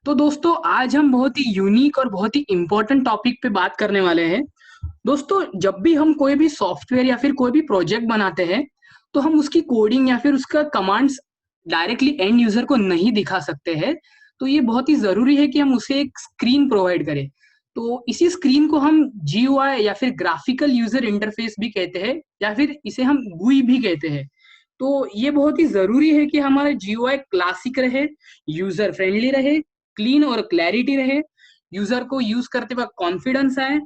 तो दोस्तों आज हम बहुत ही यूनिक और बहुत ही इम्पोर्टेंट टॉपिक पे बात करने वाले हैं। दोस्तों जब भी हम कोई भी सॉफ्टवेयर या फिर कोई भी प्रोजेक्ट बनाते हैं तो हम उसकी कोडिंग या फिर उसका कमांड्स डायरेक्टली एंड यूजर को नहीं दिखा सकते हैं। तो ये बहुत ही जरूरी है कि हम उसे एक स्क्रीन प्रोवाइड करें। तो इसी स्क्रीन को हम जीयूआई या फिर ग्राफिकल यूजर इंटरफेस भी कहते हैं या फिर इसे हम गुई भी कहते हैं। तो ये बहुत ही जरूरी है कि हमारा जीयूआई क्लासिक रहे, यूजर फ्रेंडली रहे, क्लीन और क्लैरिटी रहे, यूजर को यूज करते वक्त कॉन्फिडेंस आए,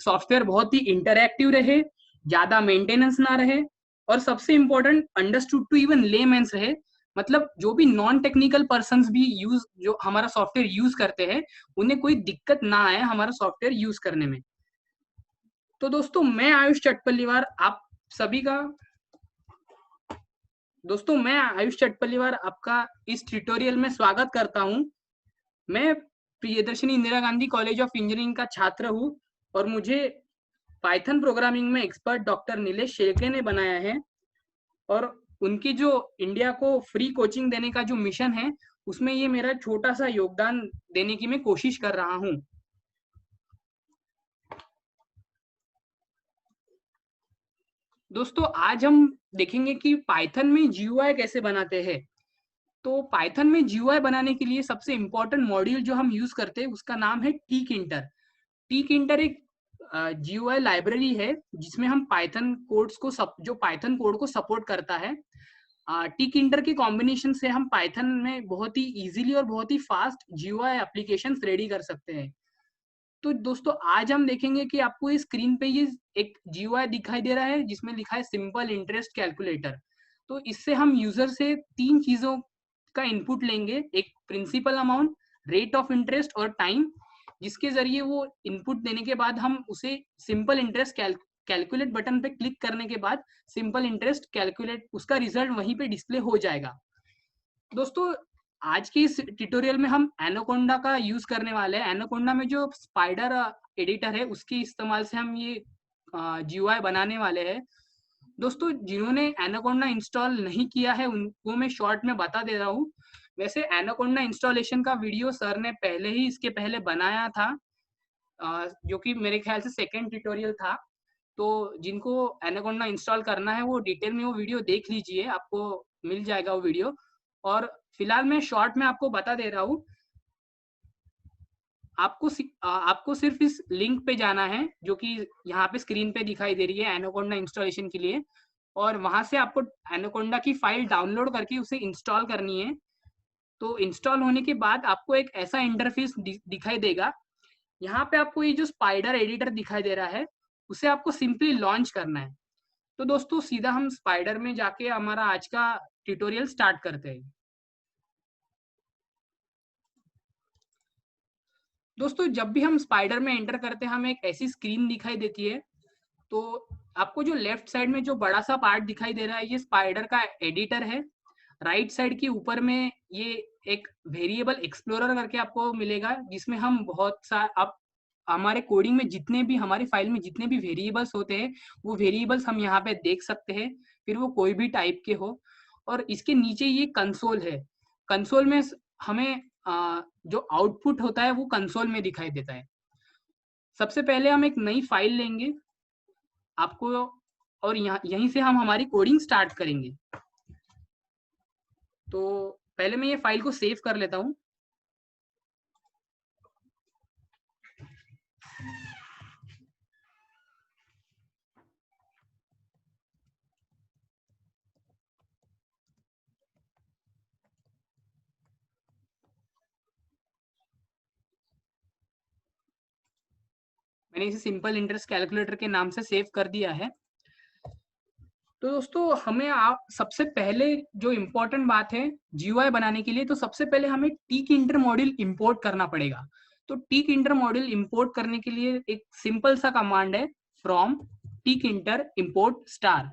सॉफ्टवेयर बहुत ही इंटरैक्टिव रहे, ज्यादा मेंटेनेंस ना रहे, और सबसे important understood to even laymen's रहे। मतलब जो भी नॉन टेक्निकल पर्संस भी यूज जो हमारा सॉफ्टवेयर यूज करते हैं उन्हें कोई दिक्कत ना आए हमारा सॉफ्टवेयर यूज करने में। तो दोस्तों मैं आयुष चटपल्लीवार आप सभी का दोस्तों मैं आयुष चटपल्लीवार आपका इस ट्यूटोरियल में स्वागत करता हूं। मैं Priyadarshini Indira Gandhi college of engineering का छात्र हूं और मुझे पाइथन प्रोग्रामिंग में एक्सपर्ट डॉक्टर नीलेश शेरके ने बनाया है। और उनकी जो इंडिया को फ्री कोचिंग देने का जो मिशन है उसमें ये मेरा छोटा सा योगदान देने की मैं कोशिश कर रहा हूं। दोस्तों आज हम देखेंगे कि पाइथन में जीयूआई कैसे बनाते हैं। तो पाइथन में जीयूआई बनाने के लिए सबसे इंपॉर्टेंट मॉड्यूल जो हम यूज करते हैं उसका नाम है टीक इंटर। टीक इंटर एक जीयूआई लाइब्रेरी है जिसमें हम पाइथन कोड्स को जो पाइथन कोड को सपोर्ट करता है। टिक इंटर के कॉम्बिनेशन से हम पाइथन में बहुत ही इजीली और बहुत ही फास्ट जीयूआई एप्लीकेशंस रेडी कर सकते हैं। तो दोस्तों आज हम देखेंगे कि आपको इस स्क्रीन पे ये एक जीयूआई दिखाई दे रहा है जिसमें लिखा है सिंपल इंटरेस्ट कैलकुलेटर। तो इससे हम यूजर से तीन चीजों का इनपुट लेंगे, एक principal amount, rate of interest और टाइम, जिसके जरिए वो इनपुट देने के बाद हम उसे सिंपल इंटरेस्ट कैलकुलेट बटन पे क्लिक करने के बाद सिंपल इंटरेस्ट कैलकुलेट उसका रिजल्ट वहीं पे डिस्प्ले हो जाएगा। दोस्तों आज के इस ट्यूटोरियल में हम एनाकोंडा का यूज करने वाले हैं। एनाकोंडा में जो स्पाइडर एडिटर है उसके इस्तेमाल से हम ये जीयूआई बनाने वाले हैं। दोस्तों जिन्होंने एनाकोंडा इंस्टॉल नहीं किया है उनको मैं शॉर्ट में बता दे रहा हूँ। वैसे एनाकोंडा इंस्टॉलेशन का वीडियो सर ने पहले ही इसके पहले बनाया था, जो कि मेरे ख्याल से सेकेंड ट्यूटोरियल था। तो जिनको एनाकोंडा इंस्टॉल करना है वो डिटेल में वो वीडियो देख लीजिए, आपको मिल जाएगा वो वीडियो। और फिलहाल मैं शॉर्ट में आपको बता दे रहा हूँ। आपको सिर्फ इस लिंक पे जाना है जो कि यहाँ पे स्क्रीन पे दिखाई दे रही है एनाकोंडा इंस्टॉलेशन के लिए, और वहां से आपको एनाकोंडा की फाइल डाउनलोड करके उसे इंस्टॉल करनी है। तो इंस्टॉल होने के बाद आपको एक ऐसा इंटरफेस दिखाई देगा। यहाँ पे आपको ये जो स्पाइडर एडिटर दिखाई दे रहा है उसे आपको सिंपली लॉन्च करना है। तो दोस्तों सीधा हम स्पाइडर में जाके हमारा आज का ट्यूटोरियल स्टार्ट करते हैं। दोस्तों जब भी हम स्पाइडर में एंटर करते हैं हमें एक ऐसी स्क्रीन दिखाई देती है। तो आपको जो लेफ्ट साइड में जो बड़ा सा पार्ट दिखाई दे रहा है ये स्पाइडर का एडिटर है। राइट साइड के ऊपर में ये एक वेरिएबल एक्सप्लोरर करके आपको मिलेगा जिसमें हम बहुत सा अब हमारे कोडिंग में जितने भी हमारी फाइल में जितने भी वेरिएबल्स होते हैं वो वेरिएबल्स हम यहाँ पे देख सकते हैं, फिर वो कोई भी टाइप के हो। और इसके नीचे ये कंसोल है। कंसोल में हमें जो आउटपुट होता है वो कंसोल में दिखाई देता है। सबसे पहले हम एक नई फाइल लेंगे आपको, और यहाँ यहीं से हम हमारी कोडिंग स्टार्ट करेंगे। तो पहले मैं ये फाइल को सेव कर लेता हूँ। मैंने इसे सिंपल इंटरेस्ट कैलकुलेटर के नाम से सेव कर दिया है। तो दोस्तों हमें आप सबसे पहले जो इम्पोर्टेंट बात है जीयूआई बनाने के लिए, तो सबसे पहले हमें टीक इंटर मॉड्यूल इंपोर्ट करना पड़ेगा। तो टीक इंटर मॉड्यूल इंपोर्ट करने के लिए एक सिंपल सा कमांड है, from tkinter import star.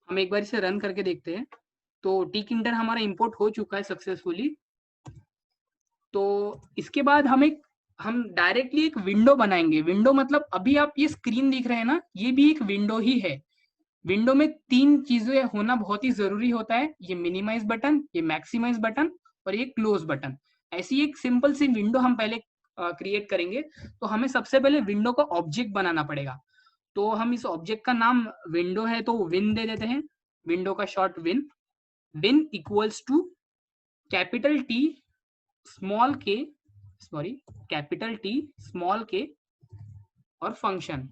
हम एक बार इसे रन करके देखते हैं। तो टिक इंटर हमारा इंपोर्ट हो चुका है सक्सेसफुली। तो इसके बाद हम डायरेक्टली एक विंडो बनाएंगे। विंडो मतलब अभी आप ये स्क्रीन दिख रहे हैं ना, ये भी एक विंडो ही है। विंडो में 3 चीजें होना बहुत ही जरूरी होता है, ये मिनिमाइज बटन, ये मैक्सिमाइज बटन और ये क्लोज बटन। ऐसी एक सिंपल सी विंडो हम पहले क्रिएट करेंगे। तो हमें सबसे पहले विंडो का ऑब्जेक्ट बनाना पड़ेगा। तो हम इस ऑब्जेक्ट का नाम विंडो है तो विन दे देते हैं, विंडो का short win. Win equals to capital T small K, sorry capital T small K और फंक्शन।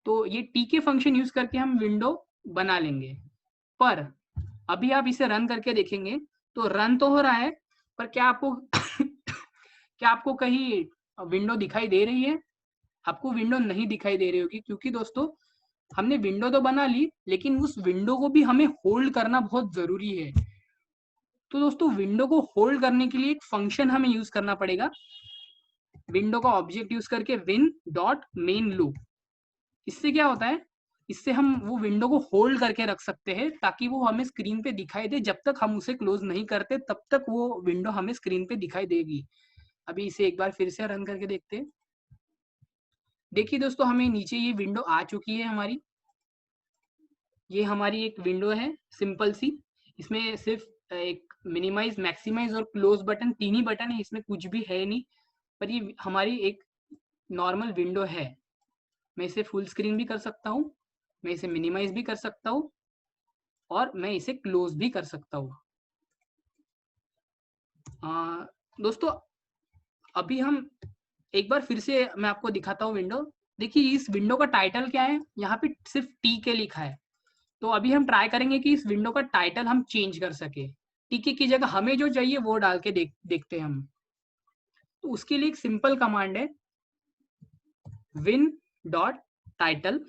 तो ये टी के फंक्शन यूज करके हम विंडो बना लेंगे। पर अभी आप इसे रन करके देखेंगे तो रन तो हो रहा है, पर क्या आपको क्या आपको कहीं विंडो दिखाई दे रही है? आपको विंडो नहीं दिखाई दे रही होगी, क्योंकि दोस्तों हमने विंडो तो बना ली, लेकिन उस विंडो को भी हमें होल्ड करना बहुत जरूरी है। तो दोस्तों विंडो को होल्ड करने के लिए एक फंक्शन हमें यूज करना पड़ेगा, विंडो का ऑब्जेक्ट यूज करके विन डॉट मेन लूप। इससे क्या होता है, इससे हम वो विंडो को होल्ड करके रख सकते हैं ताकि वो हमें स्क्रीन पे दिखाई दे। जब तक हम उसे क्लोज नहीं करते तब तक वो विंडो हमें स्क्रीन पे दिखाई देगी। अभी इसे एक बार फिर से रन करके देखते हैं। देखिए दोस्तों, हमें नीचे ये विंडो आ चुकी है हमारी। ये हमारी एक विंडो है सिंपल सी। इसमें सिर्फ एक मिनिमाइज, मैक्सिमाइज और क्लोज बटन, 3 ही बटन है, इसमें कुछ भी है नहीं। पर ये हमारी एक नॉर्मल विंडो है। मैं इसे फुल स्क्रीन भी कर सकता हूँ, मैं इसे मिनिमाइज भी कर सकता हूँ और मैं इसे क्लोज भी कर सकता हूँ। दोस्तों अभी हम एक बार फिर से मैं आपको दिखाता हूँ विंडो। देखिए इस विंडो का टाइटल क्या है, यहाँ पे सिर्फ टी के लिखा है। तो अभी हम ट्राई करेंगे कि इस विंडो का टाइटल हम चेंज कर सके। टीके की जगह हमें जो चाहिए वो डाल के देखते हैं हम। तो उसके लिए एक सिंपल कमांड है, विन डॉट टाइटल,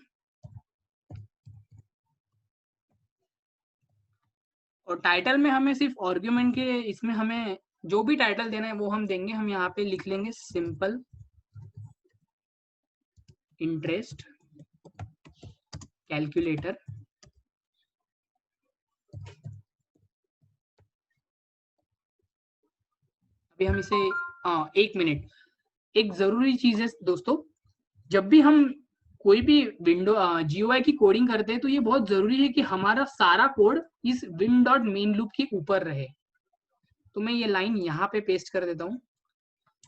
और टाइटल में हमें सिर्फ आर्ग्यूमेंट के, इसमें हमें जो भी टाइटल देना है वो हम देंगे। हम यहाँ पे लिख लेंगे सिंपल इंटरेस्ट कैलकुलेटर। अभी हम इसे 1 मिनट, एक जरूरी चीज है दोस्तों, जब भी हम कोई भी विंडो जीयूआई की कोडिंग करते हैं तो ये बहुत जरूरी है कि हमारा सारा कोड इस विन डॉट मेन लूप के ऊपर रहे। तो मैं ये लाइन यहाँ पे पेस्ट कर देता हूँ।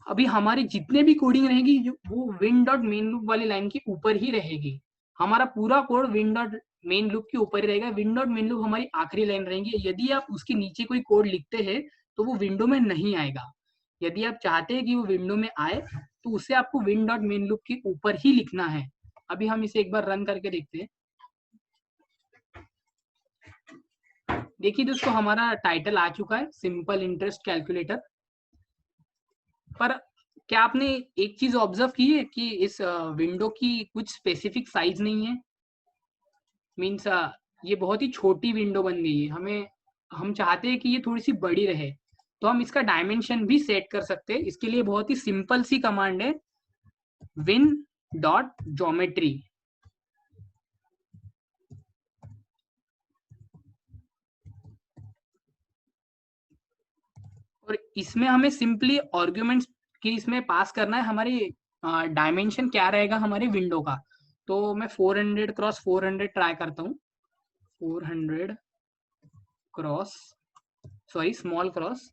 अभी हमारी जितने भी कोडिंग रहेगी वो विन डॉट मेन लूप वाली लाइन के ऊपर ही रहेगी। हमारा पूरा code win dot main loop के ऊपर ही रहेगा। विन डॉट मेन लूप हमारी आखिरी लाइन रहेगी। यदि आप उसके नीचे कोई कोड लिखते हैं तो वो विंडो में नहीं आएगा। यदि आप चाहते हैं कि वो विंडो में आए तो उसे आपको विन डॉट मेन लूप के ऊपर ही लिखना है। अभी हम इसे एक बार रन करके देखते हैं। देखिए दोस्तों, हमारा टाइटल आ चुका है, सिंपल इंटरेस्ट कैलकुलेटर। पर क्या आपने एक चीज ऑब्जर्व की है कि इस विंडो की कुछ स्पेसिफिक साइज नहीं है। मीन्स ये बहुत ही छोटी विंडो बन गई है। हम चाहते हैं कि ये थोड़ी सी बड़ी रहे, तो हम इसका डायमेंशन भी सेट कर सकते हैं। इसके लिए बहुत ही सिंपल सी कमांड है, विन डॉट ज्योमेट्री। और इसमें हमें सिंपली आर्ग्यूमेंट्स की इसमें पास करना है, हमारी डायमेंशन क्या रहेगा हमारी विंडो का। तो मैं 400 क्रॉस 400 ट्राई करता हूँ। 400 क्रॉस, सॉरी स्मॉल क्रॉस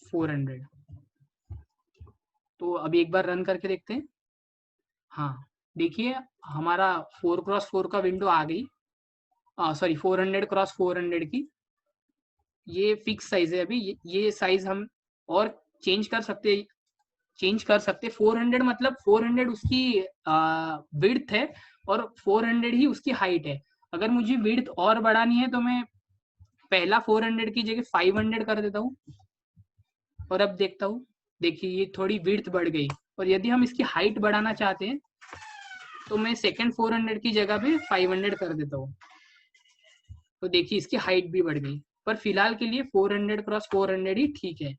400। तो अभी एक बार रन करके देखते हैं। हाँ, देखिए हमारा 4x4 का विंडो आ गई। सॉरी 400 क्रॉस 400 की ये फिक्स साइज है। अभी ये साइज हम और चेंज कर सकते, 400 मतलब 400 उसकी विड्थ है और 400 ही उसकी हाइट है। अगर मुझे विड्थ और बढ़ानी है तो मैं पहला 400 की जगह 500 कर देता हूँ और अब देखता हूँ। देखिए ये थोड़ी विड्थ बढ़ गई। और यदि हम इसकी हाइट बढ़ाना चाहते हैं तो मैं सेकंड 400 की जगह पे 500 कर देता हूँ। तो देखिए इसकी हाइट भी बढ़ गई। पर फिलहाल के लिए 400 क्रॉस 400 ही ठीक है।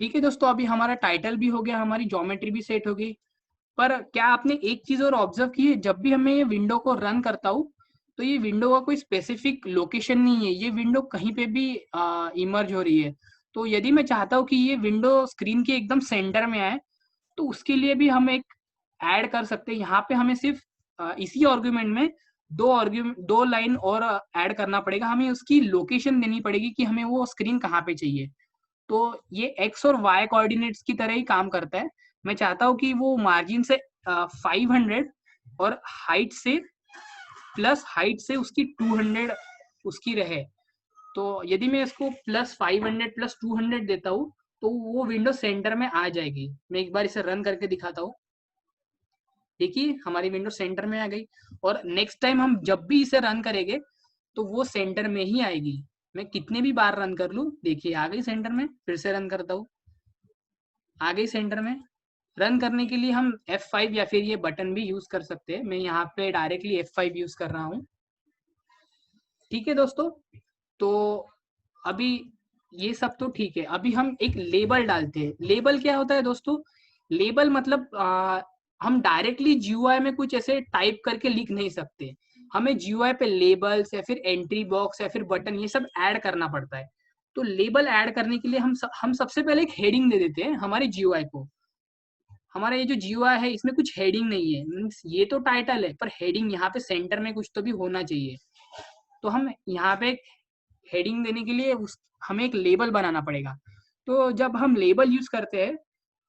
ठीक है दोस्तों, अभी हमारा टाइटल भी हो गया, हमारी ज्योमेट्री भी सेट हो गई। पर क्या आपने एक चीज और ऑब्जर्व की है, जब भी हमें ये विंडो को रन करता हूँ तो ये विंडो का कोई स्पेसिफिक लोकेशन नहीं है, ये विंडो कहीं पे भी इमर्ज हो रही है। तो यदि मैं चाहता हूँ कि ये विंडो स्क्रीन के एकदम सेंटर में आए, तो उसके लिए भी हम एक ऐड कर सकते हैं। यहाँ पे हमें सिर्फ इसी आर्गुमेंट में दो लाइन और ऐड करना पड़ेगा। हमें उसकी लोकेशन देनी पड़ेगी कि हमें वो स्क्रीन कहाँ पे चाहिए। तो ये एक्स और वाई कोऑर्डिनेट्स की तरह ही काम करता है। मैं चाहता हूँ कि वो मार्जिन से 500 और हाइट से उसकी 200 उसकी रहे। तो यदि मैं इसको +500 +200 देता हूँ तो वो विंडो सेंटर में आ जाएगी। मैं एक बार इसे रन करके दिखाता हूँ। देखिए हमारी विंडो सेंटर में आ गई, और नेक्स्ट टाइम हम जब भी इसे रन करेंगे तो वो सेंटर में ही आएगी। मैं कितने भी बार रन कर लूँ, देखिए आ गई सेंटर में। फिर से रन करता हूँ, आ गई सेंटर में। रन करने के लिए हम F5 या फिर ये बटन भी यूज कर सकते हैं। मैं यहाँ पे डायरेक्टली F5 यूज कर रहा हूँ। ठीक है दोस्तों, तो अभी ये सब तो ठीक है। अभी हम एक लेबल डालते हैं। लेबल क्या होता है दोस्तों? लेबल मतलब हम डायरेक्टली जीयूआई में कुछ ऐसे टाइप करके लिख नहीं सकते। हमें जीयूआई पे लेबल्स या फिर एंट्री बॉक्स या फिर बटन ये सब ऐड करना पड़ता है। तो लेबल ऐड करने के लिए हम सबसे पहले एक हेडिंग दे देते हैं हमारे जीयूआई को। हमारा ये जो जीयूआई है इसमें कुछ हेडिंग नहीं है, मीन्स ये तो टाइटल है पर हेडिंग यहाँ पे सेंटर में कुछ तो भी होना चाहिए। तो हम यहाँ पे हेडिंग देने के लिए हमें एक लेबल बनाना पड़ेगा। तो जब हम लेबल यूज करते हैं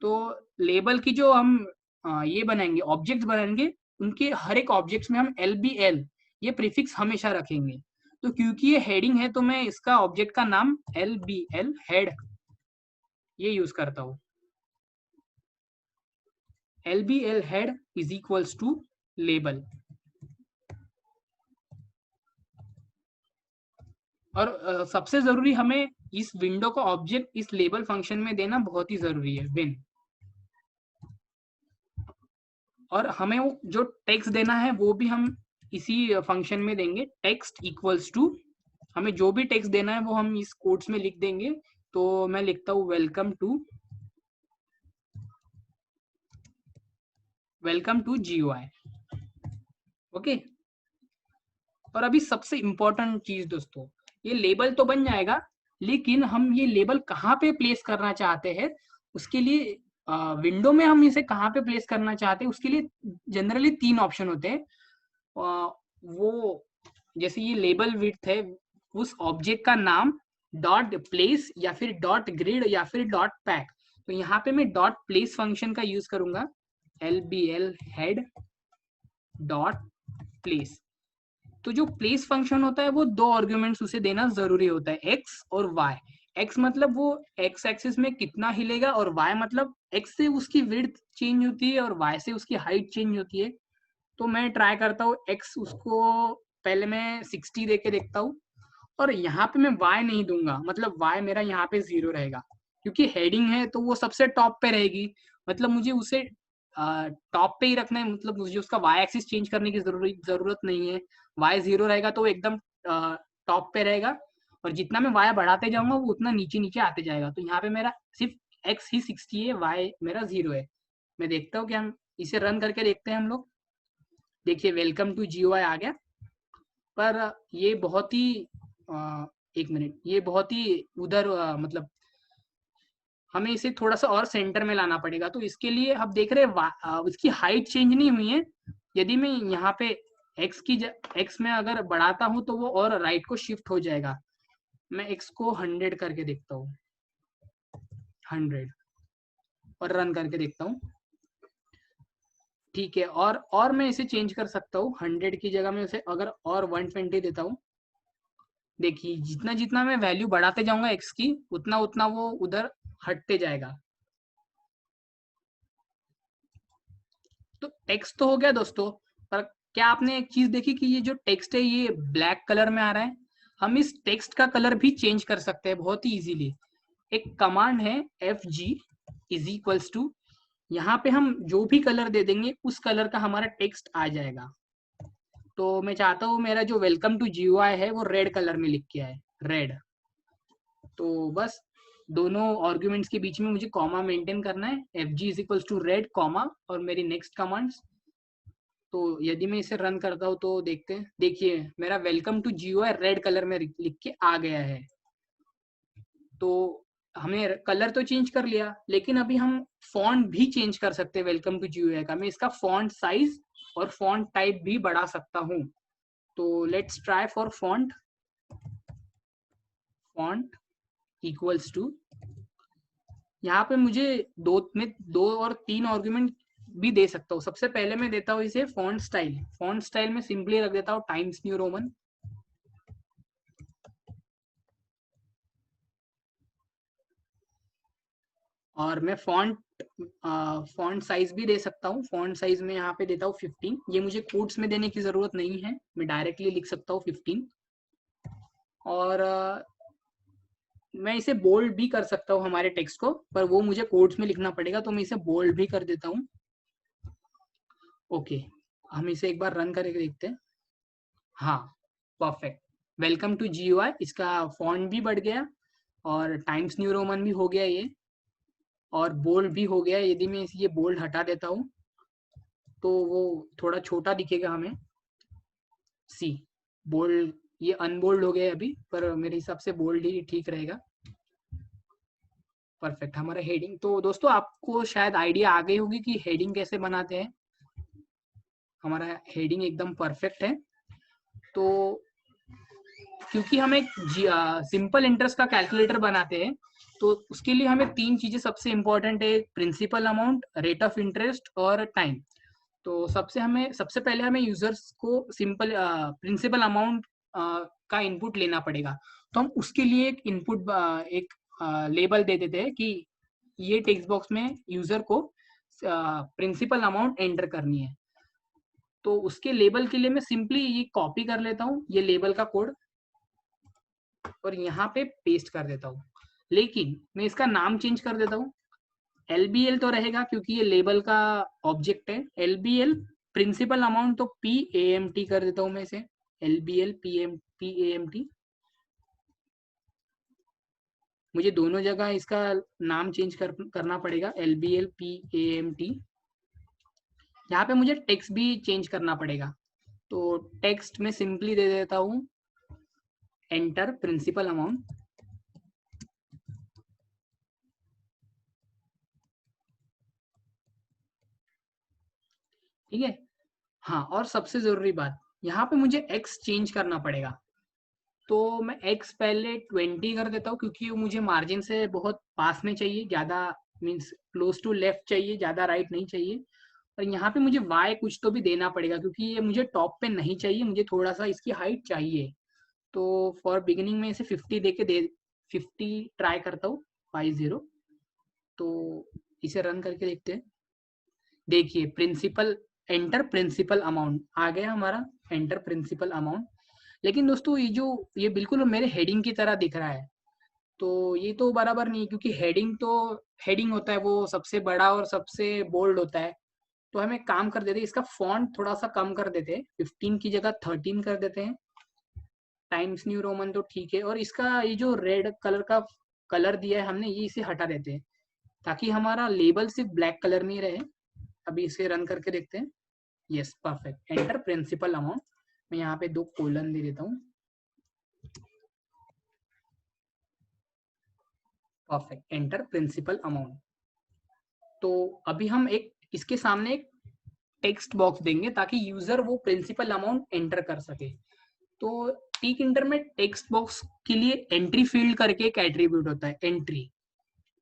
तो लेबल की जो हम ये बनाएंगे, ऑब्जेक्ट्स बनाएंगे, उनके हर एक ऑब्जेक्ट्स में हम LBL ये प्रीफिक्स हमेशा रखेंगे। तो क्योंकि ये हेडिंग है तो मैं इसका ऑब्जेक्ट का नाम LBL हेड ये यूज करता हूँ। LBL head is equals to label. और सबसे जरूरी, हमें इस विंडो का ऑब्जेक्ट इस लेबल फंक्शन में देना बहुत ही जरूरी है, विन। और हमें वो जो टेक्स्ट देना है वो भी हम इसी फंक्शन में देंगे। टेक्स्ट इक्वल्स टू, हमें जो भी टेक्स्ट देना है वो हम इस कोट्स में लिख देंगे। तो मैं लिखता हूँ वेलकम टू जीयूआई। ओके। और अभी सबसे इम्पोर्टेंट चीज दोस्तों, ये लेबल तो बन जाएगा, लेकिन हम ये लेबल कहाँ पे प्लेस करना चाहते हैं उसके लिए, विंडो में हम इसे कहाँ पे प्लेस करना चाहते हैं उसके लिए जनरली 3 ऑप्शन होते हैं। वो जैसे ये लेबल विड्थ है, उस ऑब्जेक्ट का नाम, डॉट प्लेस या फिर डॉट ग्रिड या फिर डॉट पैक। तो यहाँ पे मैं डॉट प्लेस फंक्शन का यूज करूंगा, LBL हेड डॉट प्लेस। तो जो प्लेस फंक्शन होता है वो 2 आर्ग्यूमेंट्स उसे देना जरूरी होता है, एक्स और वाई। एक्स मतलब वो एक्स एक्सिस में कितना हिलेगा, और वाई मतलब एक्स से उसकी विड्थ चेंज होती है और वाई से उसकी हाइट चेंज होती है। तो मैं ट्राई करता हूँ एक्स उसको पहले मैं 60 दे के देखता हूँ, और यहाँ पे मैं वाई नहीं दूंगा, मतलब वाई मेरा यहाँ पे 0 रहेगा। क्योंकि हेडिंग है तो वो सबसे टॉप पे रहेगी, मतलब मुझे उसे टॉप पे ही रखना है, मतलब मुझे उसका वाई एक्सिस चेंज करने की जरूरत नहीं है। वाई 0 रहेगा तो वो एकदम टॉप पे रहेगा, और जितना मैं वाई बढ़ाते जाऊंगा वो उतना नीचे नीचे आते जाएगा। तो यहाँ पे मेरा सिर्फ एक्स ही 60 है, वाई मेरा 0 है। मैं देखता हूँ कि हम इसे रन करके देखते हैं हम लोग। देखिए वेलकम टू जीओआई आ गया, पर ये बहुत ही एक मिनट, ये बहुत ही उधर मतलब हमें इसे थोड़ा सा और सेंटर में लाना पड़ेगा। तो इसके लिए हम देख रहे हैं उसकी हाइट चेंज नहीं हुई है। यदि मैं यहाँ पे एक्स में अगर बढ़ाता हूँ तो वो और राइट को शिफ्ट हो जाएगा। मैं एक्स को 100 करके देखता हूँ, 100, और रन करके देखता हूँ। ठीक है, और मैं इसे चेंज कर सकता हूँ। 100 की जगह में इसे अगर और 120 देता हूँ। देखिए जितना जितना मैं वैल्यू बढ़ाते जाऊंगा एक्स की, उतना उतना वो उधर हटते जाएगा। तो टेक्स्ट तो हो गया दोस्तों, पर क्या आपने एक चीज देखी कि ये जो टेक्स्ट है ये ब्लैक कलर में आ रहा है? हम इस टेक्स्ट का कलर भी चेंज कर सकते हैं बहुत ही इजीली। एक कमांड है FG इज इक्वल्स टू, यहाँ पे हम जो भी कलर दे देंगे उस कलर का हमारा टेक्स्ट आ जाएगा। तो मैं चाहता हूँ मेरा जो वेलकम टू जीयूआई है वो रेड कलर में लिख के आए, रेड। तो बस दोनों आर्ग्यूमेंट्स के बीच में मुझे कॉमा मेंटेन करना है, fg is equals to red comma और मेरी नेक्स्ट कमांड्स। तो यदि मैं इसे रन करता हूँ तो देखते हैं, देखिए मेरा welcome to GUI red colour में लिख के आ गया है। तो हमने कलर तो चेंज कर लिया, लेकिन अभी हम फॉन्ट भी चेंज कर सकते हैं वेलकम टू GUI का। मैं इसका फॉन्ट साइज और फॉन्ट टाइप भी बढ़ा सकता हूँ। तो let's try for font equals to, यहाँ पे मुझे दो और तीन आर्गुमेंट भी दे सकता हूँ। सबसे पहले मैं देता हूँ इसे फॉन्ट स्टाइल में सिंपली रख देता हूँ टाइम्स न्यू रोमन। और मैं फॉन्ट साइज भी दे सकता हूँ। फॉन्ट साइज में यहाँ पे देता हूँ 15। ये मुझे कोट्स में देने की जरूरत नहीं है, मैं डायरेक्टली लिख सकता हूँ 15। और मैं इसे बोल्ड भी कर सकता हूँ हमारे टेक्स्ट को, पर वो मुझे कोट्स में लिखना पड़ेगा, तो मैं इसे बोल्ड भी कर देता हूँ। ओके, हम इसे एक बार रन करके देखते हैं। हाँ, परफेक्ट, वेलकम टू GUI, इसका फॉन्ट भी बढ़ गया और टाइम्स न्यू रोमन भी हो गया ये, और बोल्ड भी हो गया। यदि मैं ये बोल्ड हटा देता हूँ तो वो थोड़ा छोटा दिखेगा हमें। सी बोल्ड, ये अनबोल्ड हो गया अभी, पर मेरे हिसाब से बोल्ड ही ठीक रहेगा। परफेक्ट, हमारा हेडिंग। तो दोस्तों आपको शायद आइडिया आ गई होगी कि हेडिंग कैसे बनाते हैं। हमारा हेडिंग एकदम परफेक्ट है। तो क्योंकि हम एक सिंपल इंटरेस्ट का कैलकुलेटर बनाते हैं, तो उसके लिए हमें तीन चीजें सबसे इंपॉर्टेंट है, principal amount, rate of interest और टाइम। तो सबसे पहले हमें यूजर्स को सिंपल प्रिंसिपल अमाउंट का इनपुट लेना पड़ेगा। तो हम उसके लिए एक इनपुट एक लेबल दे देते हैं कि ये टेक्स्ट बॉक्स में यूजर को प्रिंसिपल अमाउंट एंटर करनी है। तो उसके लेबल के लिए मैं सिंपली ये कॉपी कर लेता हूँ, ये लेबल का कोड, और यहाँ पे पेस्ट कर देता हूँ। लेकिन मैं इसका नाम चेंज कर देता हूँ। LBL तो रहेगा क्योंकि ये लेबल का ऑब्जेक्ट है। LBL प्रिंसिपल अमाउंट तो PAMT कर देता हूँ मैं इसे, LBL PAMT। मुझे दोनों जगह इसका नाम चेंज करना पड़ेगा, LBL PAMT। यहाँ पे मुझे टेक्स्ट भी चेंज करना पड़ेगा। तो टेक्स्ट में सिंपली दे देता हूँ एंटर प्रिंसिपल अमाउंट। ठीक है। हाँ, और सबसे जरूरी बात, यहाँ पे मुझे x चेंज करना पड़ेगा। तो मैं x पहले 20 कर देता हूँ, क्योंकि वो मुझे मार्जिन से बहुत पास में चाहिए, ज्यादा मीन्स क्लोज टू लेफ्ट चाहिए, ज्यादा राइट नहीं चाहिए। और यहाँ पे मुझे y कुछ तो भी देना पड़ेगा, क्योंकि ये मुझे टॉप पे नहीं चाहिए, मुझे थोड़ा सा इसकी हाइट चाहिए। तो फॉर बिगिनिंग में इसे 50 दे 50 ट्राई करता हूँ, 50। तो इसे रन करके देखते हैं। देखिए प्रिंसिपल, एंटर प्रिंसिपल अमाउंट आ गया हमारा, एंटर प्रिंसिपल अमाउंट। लेकिन दोस्तों ये बिल्कुल मेरे हेडिंग की तरह दिख रहा है, तो ये तो बराबर नहीं है, क्योंकि हेडिंग होता है वो सबसे बड़ा और सबसे बोल्ड होता है। तो हम एक काम कर देते हैं, इसका फॉन्ट थोड़ा सा कम कर देते हैं, 15 की जगह 13 कर देते हैं। टाइम्स न्यू रोमन तो ठीक है, और इसका ये जो रेड कलर का कलर दिया है हमने, ये इसे हटा देते हैं, ताकि हमारा लेबल सिर्फ ब्लैक कलर में ही रहे। अभी इसे रन करके देखते हैं। Yes, perfect, enter principal amount. मैं यहाँ पे 2 कोलन दे देता हूँ। Perfect, enter principal amount. तो अभी हम इसके सामने एक टेक्स्ट बॉक्स देंगे, ताकि यूजर वो प्रिंसिपल अमाउंट एंटर कर सके। तो टीक इंटर में टेक्स्ट बॉक्स के लिए एंट्री फील्ड करके एक एट्रीब्यूट होता है, एंट्री।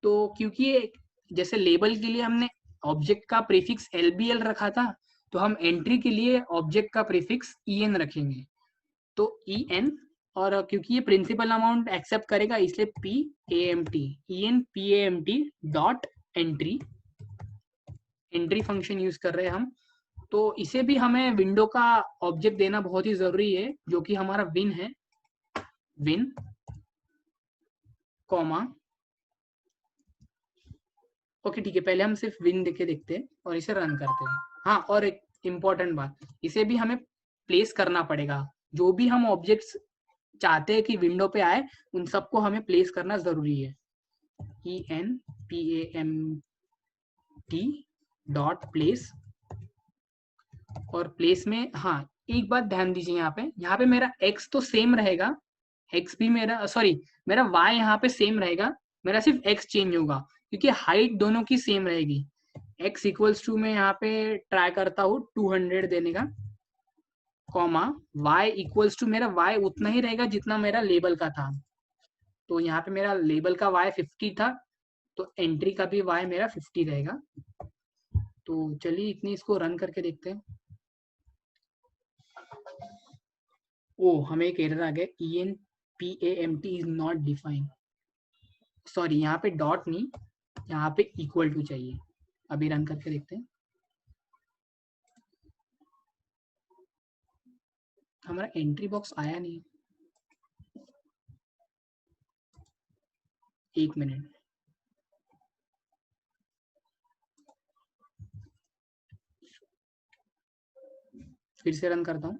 तो क्योंकि जैसे लेबल के लिए हमने ऑब्जेक्ट का प्रीफिक्स LBL रखा था, तो हम एंट्री के लिए ऑब्जेक्ट का प्रीफिक्स EN रखेंगे। तो EN, और क्योंकि ये प्रिंसिपल अमाउंट एक्सेप्ट करेगा, इसलिए PAMT, EN PAMT dot entry, entry function use कर रहे हैं हम। तो इसे भी हमें विंडो का ऑब्जेक्ट देना बहुत ही जरूरी है, जो कि हमारा विन है, विन कॉमा। ओके ठीक है, पहले हम सिर्फ विन देके देखते हैं और इसे रन करते हैं। हाँ, और एक इम्पॉर्टेंट बात, इसे भी हमें प्लेस करना पड़ेगा। जो भी हम ऑब्जेक्ट्स चाहते हैं कि विंडो पे आए, उन सबको हमें प्लेस करना जरूरी है। ENPAMT डॉट प्लेस, और प्लेस में हाँ एक बात ध्यान दीजिए, यहाँ पे मेरा x तो सेम रहेगा, x भी मेरा सॉरी मेरा y यहाँ पे सेम रहेगा, मेरा सिर्फ x चेंज होगा क्योंकि हाइट दोनों की सेम रहेगी। x इक्वल्स टू मैं यहाँ पे ट्राई करता हूँ 200 देने का, कॉमा y इक्वल्स टू मेरा y उतना ही रहेगा जितना मेरा लेबल का था। तो यहाँ पे मेरा लेबल का y 50 था, तो एंट्री का भी y मेरा 50 रहेगा। तो चलिए इतनी इसको रन करके देखते हैं। ओ हमें एक एरर आ गया, ENPAMT is not defined. Sorry यहाँ पे डॉट नहीं, यहाँ पे इक्वल टू चाहिए। अभी रन करके देखते हैं। हमारा एंट्री बॉक्स आया नहीं, एक मिनट। फिर से रन करता हूँ।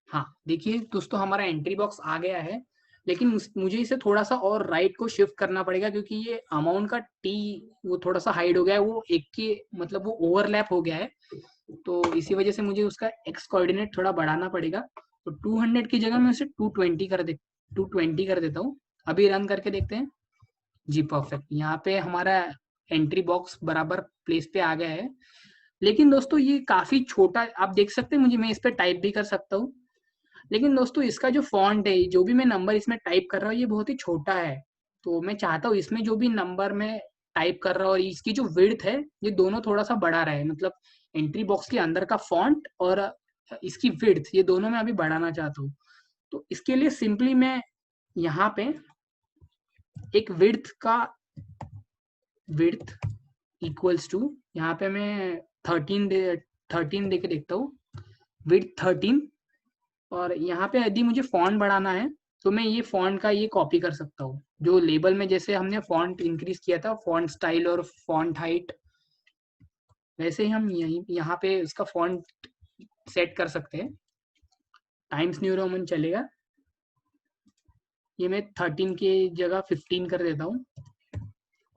हाँ देखिए दोस्तों हमारा एंट्री बॉक्स आ गया है, लेकिन मुझे इसे थोड़ा सा और राइट को शिफ्ट करना पड़ेगा क्योंकि ये अमाउंट का टी वो थोड़ा सा हाइड हो गया है, वो एक के मतलब वो ओवरलैप हो गया है, तो इसी वजह से मुझे उसका एक्स कोऑर्डिनेट थोड़ा बढ़ाना पड़ेगा। तो 200 की जगह मैं उसे 220 कर देता हूँ। अभी रन करके देखते हैं। जी परफेक्ट, यहाँ पे हमारा एंट्री बॉक्स बराबर प्लेस पे आ गया है। लेकिन दोस्तों ये काफी छोटा, आप देख सकते हैं, मुझे मैं इस पे टाइप भी कर सकता हूँ, लेकिन दोस्तों इसका जो फॉन्ट है, जो भी मैं नंबर इसमें टाइप कर रहा हूँ, ये बहुत ही छोटा है। तो मैं चाहता हूँ इसमें जो भी नंबर मैं टाइप कर रहा हूँ और इसकी जो विड्थ है, ये दोनों थोड़ा सा बढ़ा रहा है, मतलब एंट्री बॉक्स के अंदर का फॉन्ट और इसकी विड्थ, ये दोनों मैं अभी बढ़ाना चाहता हूँ। तो इसके लिए सिंपली मैं यहाँ पे एक विड्थ इक्वल्स टू, यहाँ पे मैं 13 दे के देखता हूँ, विड्थ 13। और यहाँ पे यदि मुझे फॉन्ट बढ़ाना है तो मैं ये फॉन्ट का ये कॉपी कर सकता हूँ, जो लेबल में जैसे हमने फॉन्ट इंक्रीज किया था, फॉन्ट स्टाइल और फॉन्ट हाइट, वैसे ही हम यहाँ पे उसका फॉन्ट सेट कर सकते हैं। टाइम्स न्यू रोमन चलेगा, ये मैं 13 की जगह 15 कर देता हूँ,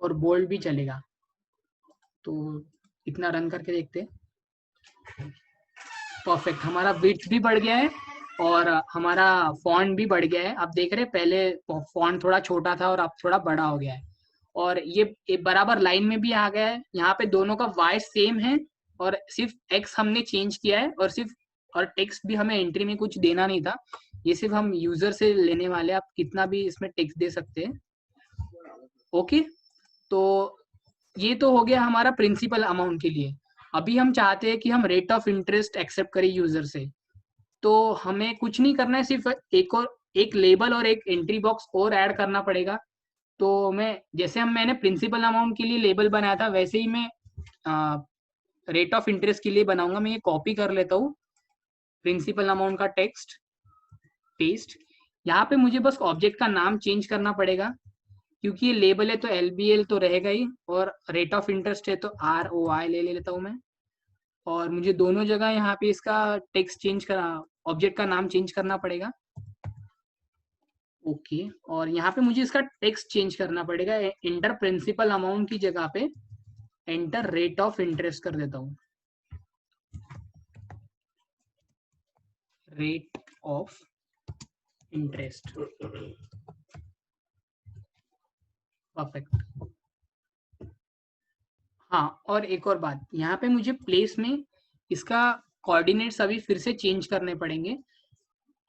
और बोल्ड भी चलेगा। तो इतना रन करके देखते हैं। परफेक्ट, हमारा विड्थ भी बढ़ गया है और हमारा फॉन्ट भी बढ़ गया है। आप देख रहे हैं पहले फॉन्ट थोड़ा छोटा था और अब थोड़ा बड़ा हो गया है, और ये बराबर लाइन में भी आ गया है। यहाँ पे दोनों का वाई सेम है और सिर्फ एक्स हमने चेंज किया है, और टेक्स्ट भी हमें एंट्री में कुछ देना नहीं था, ये सिर्फ हम यूजर से लेने वाले, आप कितना भी इसमें टेक्स्ट दे सकते हैं। ओके, तो ये तो हो गया हमारा प्रिंसिपल अमाउंट के लिए। अभी हम चाहते हैं कि हम रेट ऑफ इंटरेस्ट एक्सेप्ट करें यूजर से, तो हमें कुछ नहीं करना है, सिर्फ एक लेबल और एक एंट्री बॉक्स और ऐड करना पड़ेगा। तो मैं जैसे मैंने प्रिंसिपल अमाउंट के लिए लेबल बनाया था, वैसे ही मैं रेट ऑफ इंटरेस्ट के लिए बनाऊंगा। मैं ये कॉपी कर लेता हूँ, प्रिंसिपल अमाउंट का टेक्स्ट पेस्ट। यहाँ पे मुझे बस ऑब्जेक्ट का नाम चेंज करना पड़ेगा, क्योंकि ये लेबल है तो LBL तो रहेगा ही, और रेट ऑफ इंटरेस्ट है तो ROI ले लेता हूँ मैं। और मुझे दोनों जगह यहाँ पे इसका टेक्स्ट चेंज करा, ऑब्जेक्ट का नाम चेंज करना पड़ेगा। ओके, और यहाँ पे मुझे इसका टेक्स्ट चेंज करना पड़ेगा, इंटर प्रिंसिपल अमाउंट की जगह पे एंटर रेट ऑफ इंटरेस्ट कर देता हूँ, रेट ऑफ इंटरेस्ट। परफेक्ट। हाँ, और एक और बात, यहाँ पे मुझे प्लेस में इसका कोऑर्डिनेट्स अभी फिर से चेंज करने पड़ेंगे।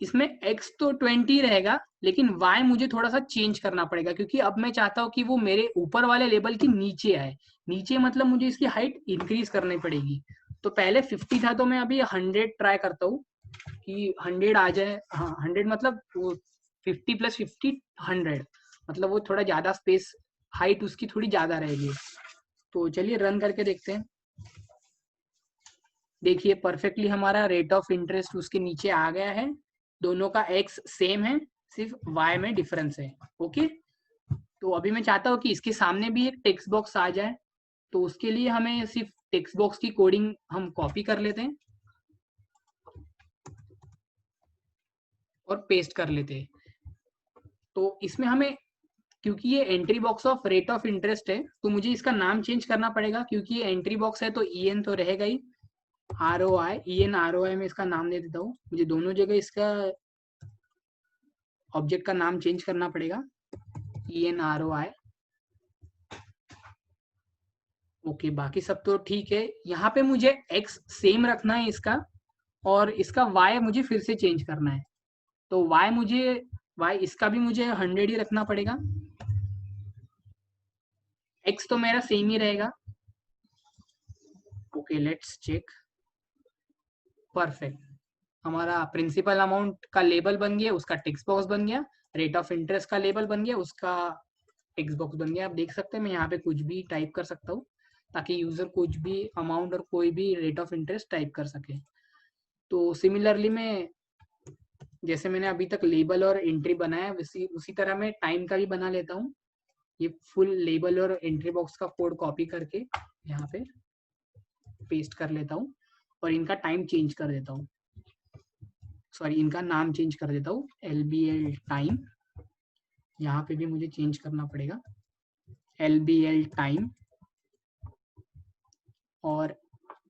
इसमें x तो 20 रहेगा, लेकिन y मुझे थोड़ा सा चेंज करना पड़ेगा, क्योंकि अब मैं चाहता हूँ कि वो मेरे ऊपर वाले लेवल के नीचे आए। नीचे मतलब मुझे इसकी हाइट इंक्रीज करनी पड़ेगी। तो पहले 50 था, तो मैं अभी 100 ट्राई करता हूँ कि 100 आ जाए। हाँ 100 मतलब वो 50 + 50 100, मतलब वो थोड़ा ज्यादा स्पेस, हाइट उसकी थोड़ी ज्यादा रहेगी। तो चलिए रन करके देखते हैं। देखिए परफेक्टली हमारा रेट ऑफ इंटरेस्ट उसके नीचे आ गया है, दोनों का एक्स सेम है, सिर्फ वाई में डिफरेंस है। ओके, तो अभी मैं चाहता हूँ कि इसके सामने भी एक टेक्स्ट बॉक्स आ जाए, तो उसके लिए हमें सिर्फ टेक्स्ट बॉक्स की कोडिंग हम कॉपी कर लेते हैं और पेस्ट कर लेते हैं। तो इसमें हमें, क्योंकि ये entry box of rate of interest है, तो मुझे इसका नाम चेंज करना पड़ेगा, क्योंकि ये एंट्री बॉक्स है तो EN तो रहेगा ही, ROI, EN ROI में इसका नाम दे देता हूँ। मुझे दोनों जगह इसका ऑब्जेक्ट का नाम चेंज करना पड़ेगा, EN ROI। ओके, बाकी सब तो ठीक है। यहाँ पे मुझे x सेम रखना है इसका, और इसका y मुझे फिर से चेंज करना है। तो y इसका भी मुझे 100 ही रखना पड़ेगा। x तो मेरा सेम ही रहेगा। Okay, let's check. परफेक्ट, हमारा प्रिंसिपल अमाउंट का लेबल बन गया, उसका टेक्स्ट बॉक्स बन गया, रेट ऑफ इंटरेस्ट का लेबल बन गया, उसका टेक्स्ट बॉक्स बन गया। आप देख सकते हैं मैं यहाँ पे कुछ भी टाइप कर सकता हूँ, ताकि यूजर कुछ भी अमाउंट और कोई भी रेट ऑफ इंटरेस्ट टाइप कर सके। तो सिमिलरली मैं, जैसे मैंने अभी तक लेबल और एंट्री बनाया, उसी तरह मैं टाइम का भी बना लेता हूँ। ये फुल लेबल और एंट्री बॉक्स का कोड कॉपी करके यहाँ पे पेस्ट कर लेता हूँ, और इनका टाइम चेंज कर देता हूँ, सॉरी इनका नाम चेंज कर देता हूँ, LBL टाइम। यहाँ पे भी मुझे चेंज करना पड़ेगा, LBL टाइम, और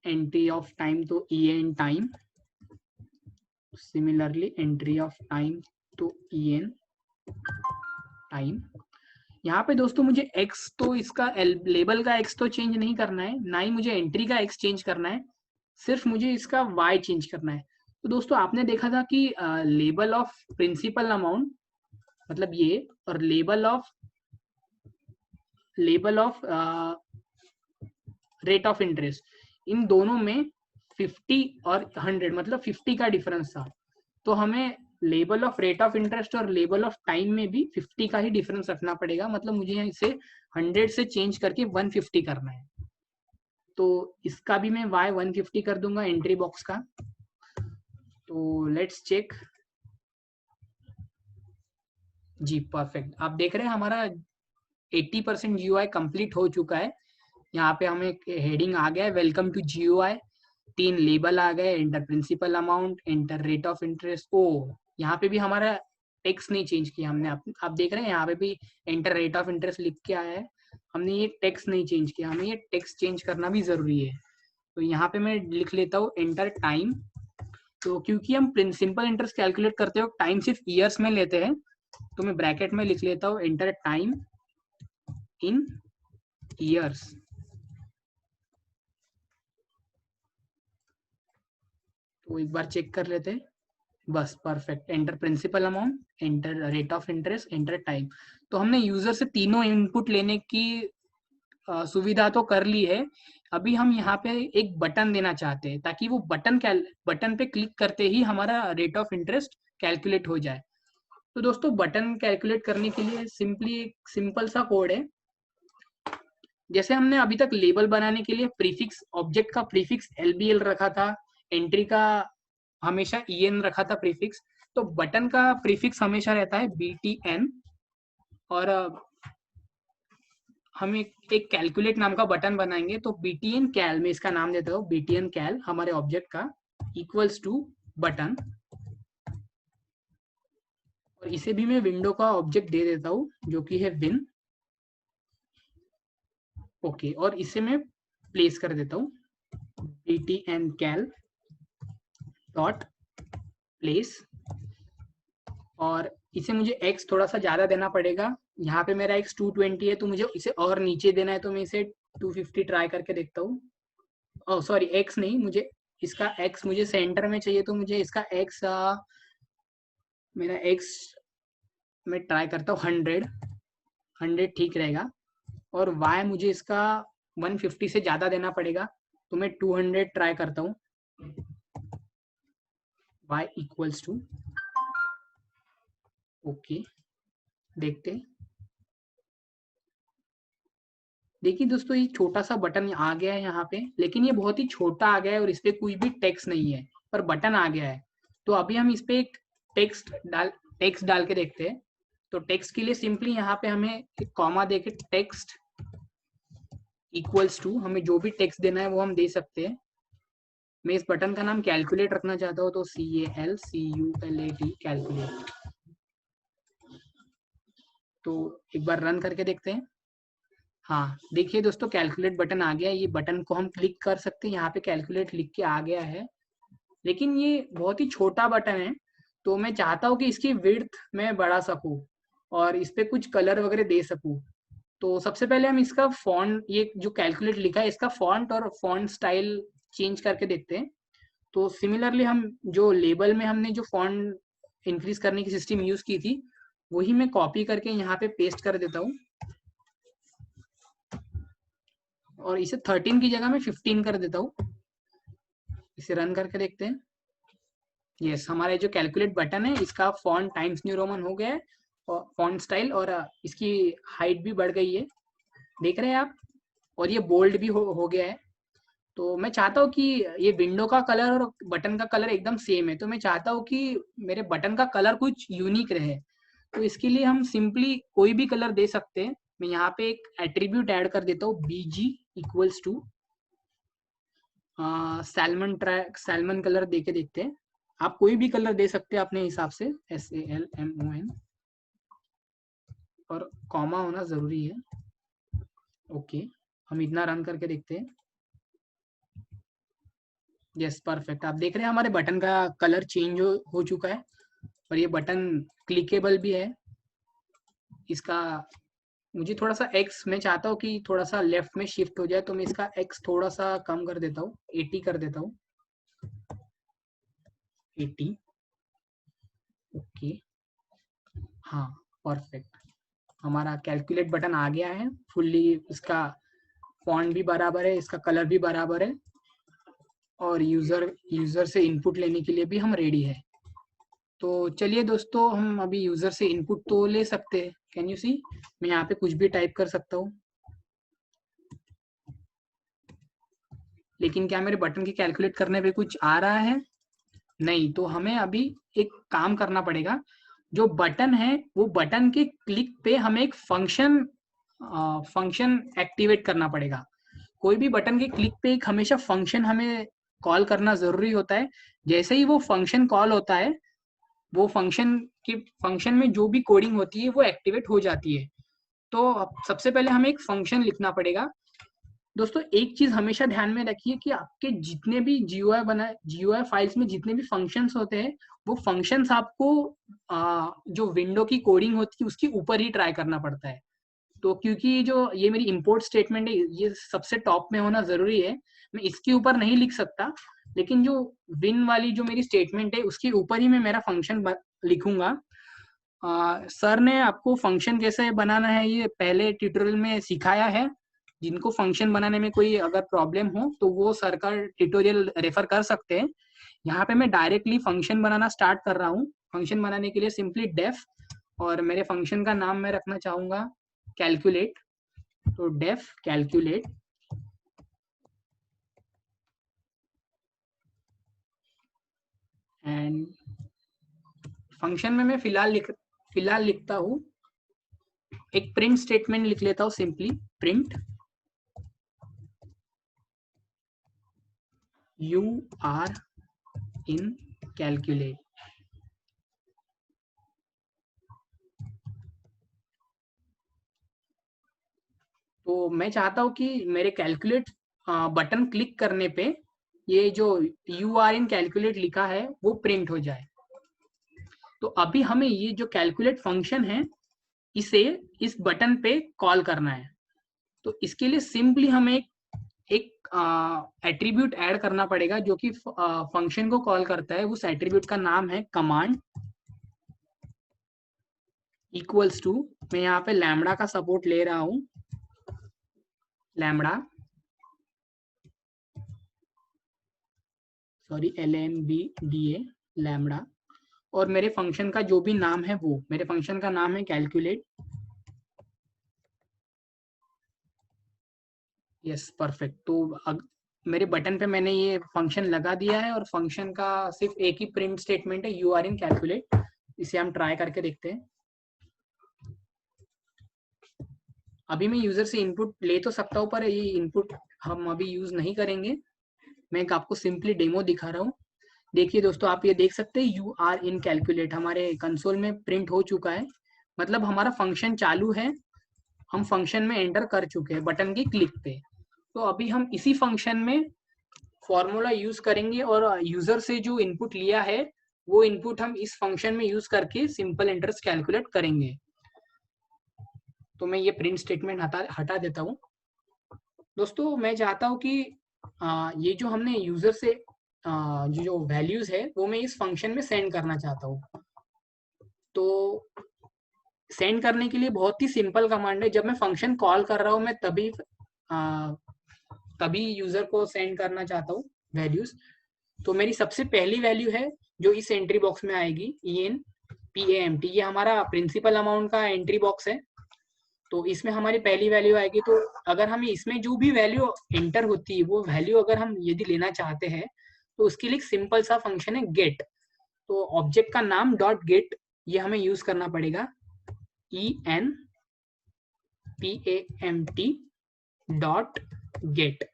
एंट्री ऑफ टाइम तो EN time. Similarly entry of time तो EN टाइम। यहाँ पे दोस्तों मुझे x तो इसका लेबल का x तो चेंज नहीं करना है, ना ही मुझे एंट्री का x चेंज करना है, सिर्फ मुझे इसका y चेंज करना है। तो दोस्तों आपने देखा था कि लेबल ऑफ प्रिंसिपल अमाउंट मतलब ये, और label of rate of interest, इन दोनों में 50 और 100 मतलब 50 का डिफरेंस था। तो हमें label of rate of interest और लेबल ऑफ टाइम में भी 50 का ही डिफरेंस रखना पड़ेगा, मतलब मुझे इसे 100 से चेंज करके 150 करना है। तो इसका भी मैं y 150 कर दूंगा एंट्री बॉक्स का। तो लेट्स चेक। जी परफेक्ट, आप देख रहे हैं हमारा 80% GUI कंप्लीट हो चुका है। यहाँ पे हमें हेडिंग आ गया है, वेलकम टू GUI। 3 लेबल आ गए, enter principal amount, enter rate of interest. ओ, यहाँ पे भी हमारा टेक्स्ट नहीं चेंज किया हमने। आप देख रहे हैं यहाँ पे भी एंटर रेट ऑफ इंटरेस्ट लिख के आया है, हमने ये टेक्स्ट नहीं चेंज किया, हमें ये टेक्स्ट चेंज करना भी जरूरी है। तो यहाँ पे मैं लिख लेता हूँ एंटर टाइम। तो क्योंकि हम सिंपल इंटरेस्ट कैलकुलेट करते हो टाइम सिर्फ ईयर्स में लेते हैं, तो मैं ब्रैकेट में लिख लेता हूँ एंटर टाइम इन ईयर्स। तो एक बार चेक कर लेते हैं, बस perfect. Enter principal amount, enter rate of interest, enter time. तो हमने यूजर से तीनों इनपुट लेने की सुविधा तो कर ली है। अभी हम यहाँ पे एक बटन देना चाहते हैं, ताकि वो बटन पे क्लिक करते ही हमारा रेट ऑफ इंटरेस्ट कैलकुलेट हो जाए। तो दोस्तों बटन कैलकुलेट करने के लिए सिंपली एक सिंपल सा कोड है। जैसे हमने अभी तक लेबल बनाने के लिए प्रीफिक्स, ऑब्जेक्ट का प्रीफिक्स LBL रखा था, एंट्री का हमेशा EN रखा था प्रीफिक्स, तो बटन का प्रीफिक्स हमेशा रहता है BTN। और हम एक कैलकुलेट नाम का बटन बनाएंगे, तो BTN कैल, में इसका नाम देता हूँ BTN कैल हमारे ऑब्जेक्ट का, इक्वल्स टू बटन। और इसे भी मैं विंडो का ऑब्जेक्ट दे देता हूँ, जो कि है विन। ओके, और इसे मैं प्लेस कर देता हूँ BTN कैल डॉट प्लेस। और इसे मुझे x थोड़ा सा ज्यादा देना पड़ेगा, यहाँ पे मेरा x 220 है, तो मुझे इसे और नीचे देना है, तो मैं इसे 250 ट्राई करके देखता हूँ। ओह सॉरी, x नहीं, मुझे इसका x मुझे सेंटर में चाहिए, तो मुझे इसका x मेरा x मैं ट्राई करता हूँ 100 ठीक रहेगा। और y मुझे इसका 150 से ज्यादा देना पड़ेगा, तो मैं 200 ट्राई करता हूँ। y इक्वल्स टू, ओके देखते हैं। देखिए दोस्तों, ये छोटा सा बटन आ गया है यहाँ पे, लेकिन ये बहुत ही छोटा आ गया है और इस पे कोई भी टेक्स्ट नहीं है, पर बटन आ गया है। तो अभी हम इस पे एक टेक्स्ट डाल के देखते हैं। तो टेक्स्ट के लिए सिंपली यहाँ पे हमें एक कॉमा देके टेक्स्ट इक्वल्स टू, हमें जो भी टेक्स्ट देना है वो हम दे सकते हैं। मैं इस बटन का नाम कैलकुलेट रखना चाहता हूँ, तो CALCULAT कैलकुलेट। तो एक बार रन करके देखते हैं। हाँ देखिए दोस्तों, कैलकुलेट बटन आ गया। ये बटन को हम क्लिक कर सकते हैं, यहाँ पे कैलकुलेट लिख के आ गया है। लेकिन ये बहुत ही छोटा बटन है, तो मैं चाहता हूँ कि इसकी विड्थ मैं बढ़ा सकूँ और इस पे कुछ कलर वगैरह दे सकूँ। तो सबसे पहले हम इसका फॉन्ट, ये जो कैलकुलेट लिखा है इसका फॉन्ट और फॉन्ट स्टाइल चेंज करके देखते हैं। तो सिमिलरली हम जो लेबल में हमने जो फॉन्ट इंक्रीज करने की सिस्टम यूज की थी, वही मैं कॉपी करके यहाँ पे पेस्ट कर देता हूँ और इसे 13 की जगह मैं 15 कर देता हूँ। इसे रन करके देखते हैं। यस, हमारे जो कैलकुलेट बटन है इसका फॉन्ट टाइम्स न्यू रोमन हो गया है और फॉन्ट स्टाइल, और इसकी हाइट भी बढ़ गई है, देख रहे हैं आप। और ये बोल्ड भी हो गया है। तो मैं चाहता हूँ कि ये विंडो का कलर और बटन का कलर एकदम सेम है, तो मैं चाहता हूँ कि मेरे बटन का कलर कुछ यूनिक रहे। तो इसके लिए हम सिंपली कोई भी कलर दे सकते हैं। मैं यहाँ पे एक एट्रीब्यूट ऐड कर देता हूँ, BG equals to salmon colour दे के देखते हैं। आप कोई भी कलर दे सकते हैं अपने हिसाब से, SALMON, और कॉमा होना जरूरी है। ओके, हम इतना रन करके देखते हैं। यस परफेक्ट, आप देख रहे हैं हमारे बटन का कलर चेंज हो चुका है और ये बटन क्लिकेबल भी है। इसका मुझे थोड़ा सा एक्स, मैं चाहता हूँ कि थोड़ा सा लेफ्ट में शिफ्ट हो जाए, तो मैं इसका एक्स थोड़ा सा कम कर देता हूँ, 80 कर देता हूँ, 80। ओके, हाँ परफेक्ट, हमारा कैलकुलेट बटन आ गया है फुल्ली। इसका फॉन्ट भी बराबर है, इसका कलर भी बराबर है, और यूजर से इनपुट लेने के लिए भी हम रेडी है। तो चलिए दोस्तों, हम अभी यूजर से इनपुट तो ले सकते हैं। कैन यू सी, मैं यहाँ पे कुछ भी टाइप कर सकता हूँ, लेकिन क्या मेरे बटन की कैलकुलेट करने पे कुछ आ रहा है? नहीं। तो हमें अभी एक काम करना पड़ेगा। जो बटन है वो बटन के क्लिक पे हमें एक फंक्शन एक्टिवेट करना पड़ेगा। कोई भी बटन के क्लिक पे एक हमेशा फंक्शन हमें कॉल करना जरूरी होता है। जैसे ही वो फंक्शन कॉल होता है, वो फंक्शन में जो भी कोडिंग होती है वो एक्टिवेट हो जाती है। तो सबसे पहले हमें एक फंक्शन लिखना पड़ेगा। दोस्तों एक चीज हमेशा ध्यान में रखिए कि आपके जितने भी GUI फाइल्स में जितने भी फंक्शंस होते हैं, वो फंक्शंस आपको जो विंडो की कोडिंग होती है उसके ऊपर ही ट्राई करना पड़ता है। तो क्योंकि जो ये मेरी इंपोर्ट स्टेटमेंट है, ये सबसे टॉप में होना जरूरी है, मैं इसके ऊपर नहीं लिख सकता। लेकिन जो विन वाली जो मेरी स्टेटमेंट है उसके ऊपर ही मैं मेरा फंक्शन लिखूंगा। सर ने आपको फंक्शन कैसे बनाना है ये पहले ट्यूटोरियल में सिखाया है। जिनको फंक्शन बनाने में कोई अगर प्रॉब्लम हो तो वो सर का ट्यूटोरियल रेफर कर सकते हैं। यहाँ पे मैं डायरेक्टली फंक्शन बनाना स्टार्ट कर रहा हूँ। फंक्शन बनाने के लिए सिंपली डेफ, और मेरे फंक्शन का नाम मैं रखना चाहूंगा कैलकुलेट। तो डेफ कैलकुलेट, एंड फंक्शन में मैं फिलहाल लिखता हूँ एक प्रिंट स्टेटमेंट लिख लेता हूँ, simply print you are in calculate. तो मैं चाहता हूँ कि मेरे कैलकुलेट बटन क्लिक करने पे ये जो यू आर इन कैलकुलेट लिखा है वो प्रिंट हो जाए। तो अभी हमें ये जो कैलकुलेट फंक्शन है इसे इस बटन पे कॉल करना है। तो इसके लिए सिंपली हमें एक एट्रीब्यूट ऐड करना पड़ेगा जो कि फंक्शन को कॉल करता है। उस एट्रीब्यूट का नाम है कमांड इक्वल्स टू, मैं यहाँ पे लैम्बडा का सपोर्ट ले रहा हूँ, लैम्बडा, सॉरी LAMBDA, लैम्बडा, और मेरे फंक्शन का जो भी नाम है वो, मेरे फंक्शन का नाम है कैलकुलेट। Yes perfect. तो मेरे बटन पे मैंने ये फंक्शन लगा दिया है और फंक्शन का सिर्फ एक ही प्रिंट स्टेटमेंट है, यू आर इन कैलकुलेट। इसे हम ट्राई करके देखते हैं। अभी मैं यूजर से इनपुट ले तो सकता हूँ, पर ये इनपुट हम अभी यूज नहीं करेंगे। मैं आपको सिंपली डेमो दिखा रहा हूँ। देखिए दोस्तों, आप ये देख सकते हैं यू आर इन कैलकुलेट हमारे कंसोल में प्रिंट हो चुका है। मतलब हमारा फंक्शन चालू है, हम फंक्शन में एंटर कर चुके हैं बटन की क्लिक पे। तो अभी हम इसी फंक्शन में फॉर्मूला यूज करेंगे और यूजर से जो इनपुट लिया है वो इनपुट हम इस फंक्शन में यूज करके सिंपल इंटरेस्ट कैलकुलेट करेंगे। तो मैं ये प्रिंट स्टेटमेंट हटा देता हूँ। दोस्तों मैं चाहता हूँ कि ये जो हमने यूजर से जो वैल्यूज है वो मैं इस फंक्शन में सेंड करना चाहता हूँ। तो सेंड करने के लिए बहुत ही सिंपल कमांड है। जब मैं फंक्शन कॉल कर रहा हूँ मैं तभी यूजर को सेंड करना चाहता हूँ वैल्यूज। तो मेरी सबसे पहली वैल्यू है जो इस एंट्री बॉक्स में आएगी, ENPAMT। ये हमारा प्रिंसिपल अमाउंट का एंट्री बॉक्स है। तो इसमें हमारी पहली वैल्यू आएगी। तो अगर हमें इसमें जो भी वैल्यू एंटर होती है वो वैल्यू अगर हम यदि लेना चाहते हैं तो उसके लिए एक सिंपल सा फंक्शन है गेट। तो ऑब्जेक्ट का नाम डॉट गेट ये हमें यूज करना पड़ेगा, ENPAMT dot get.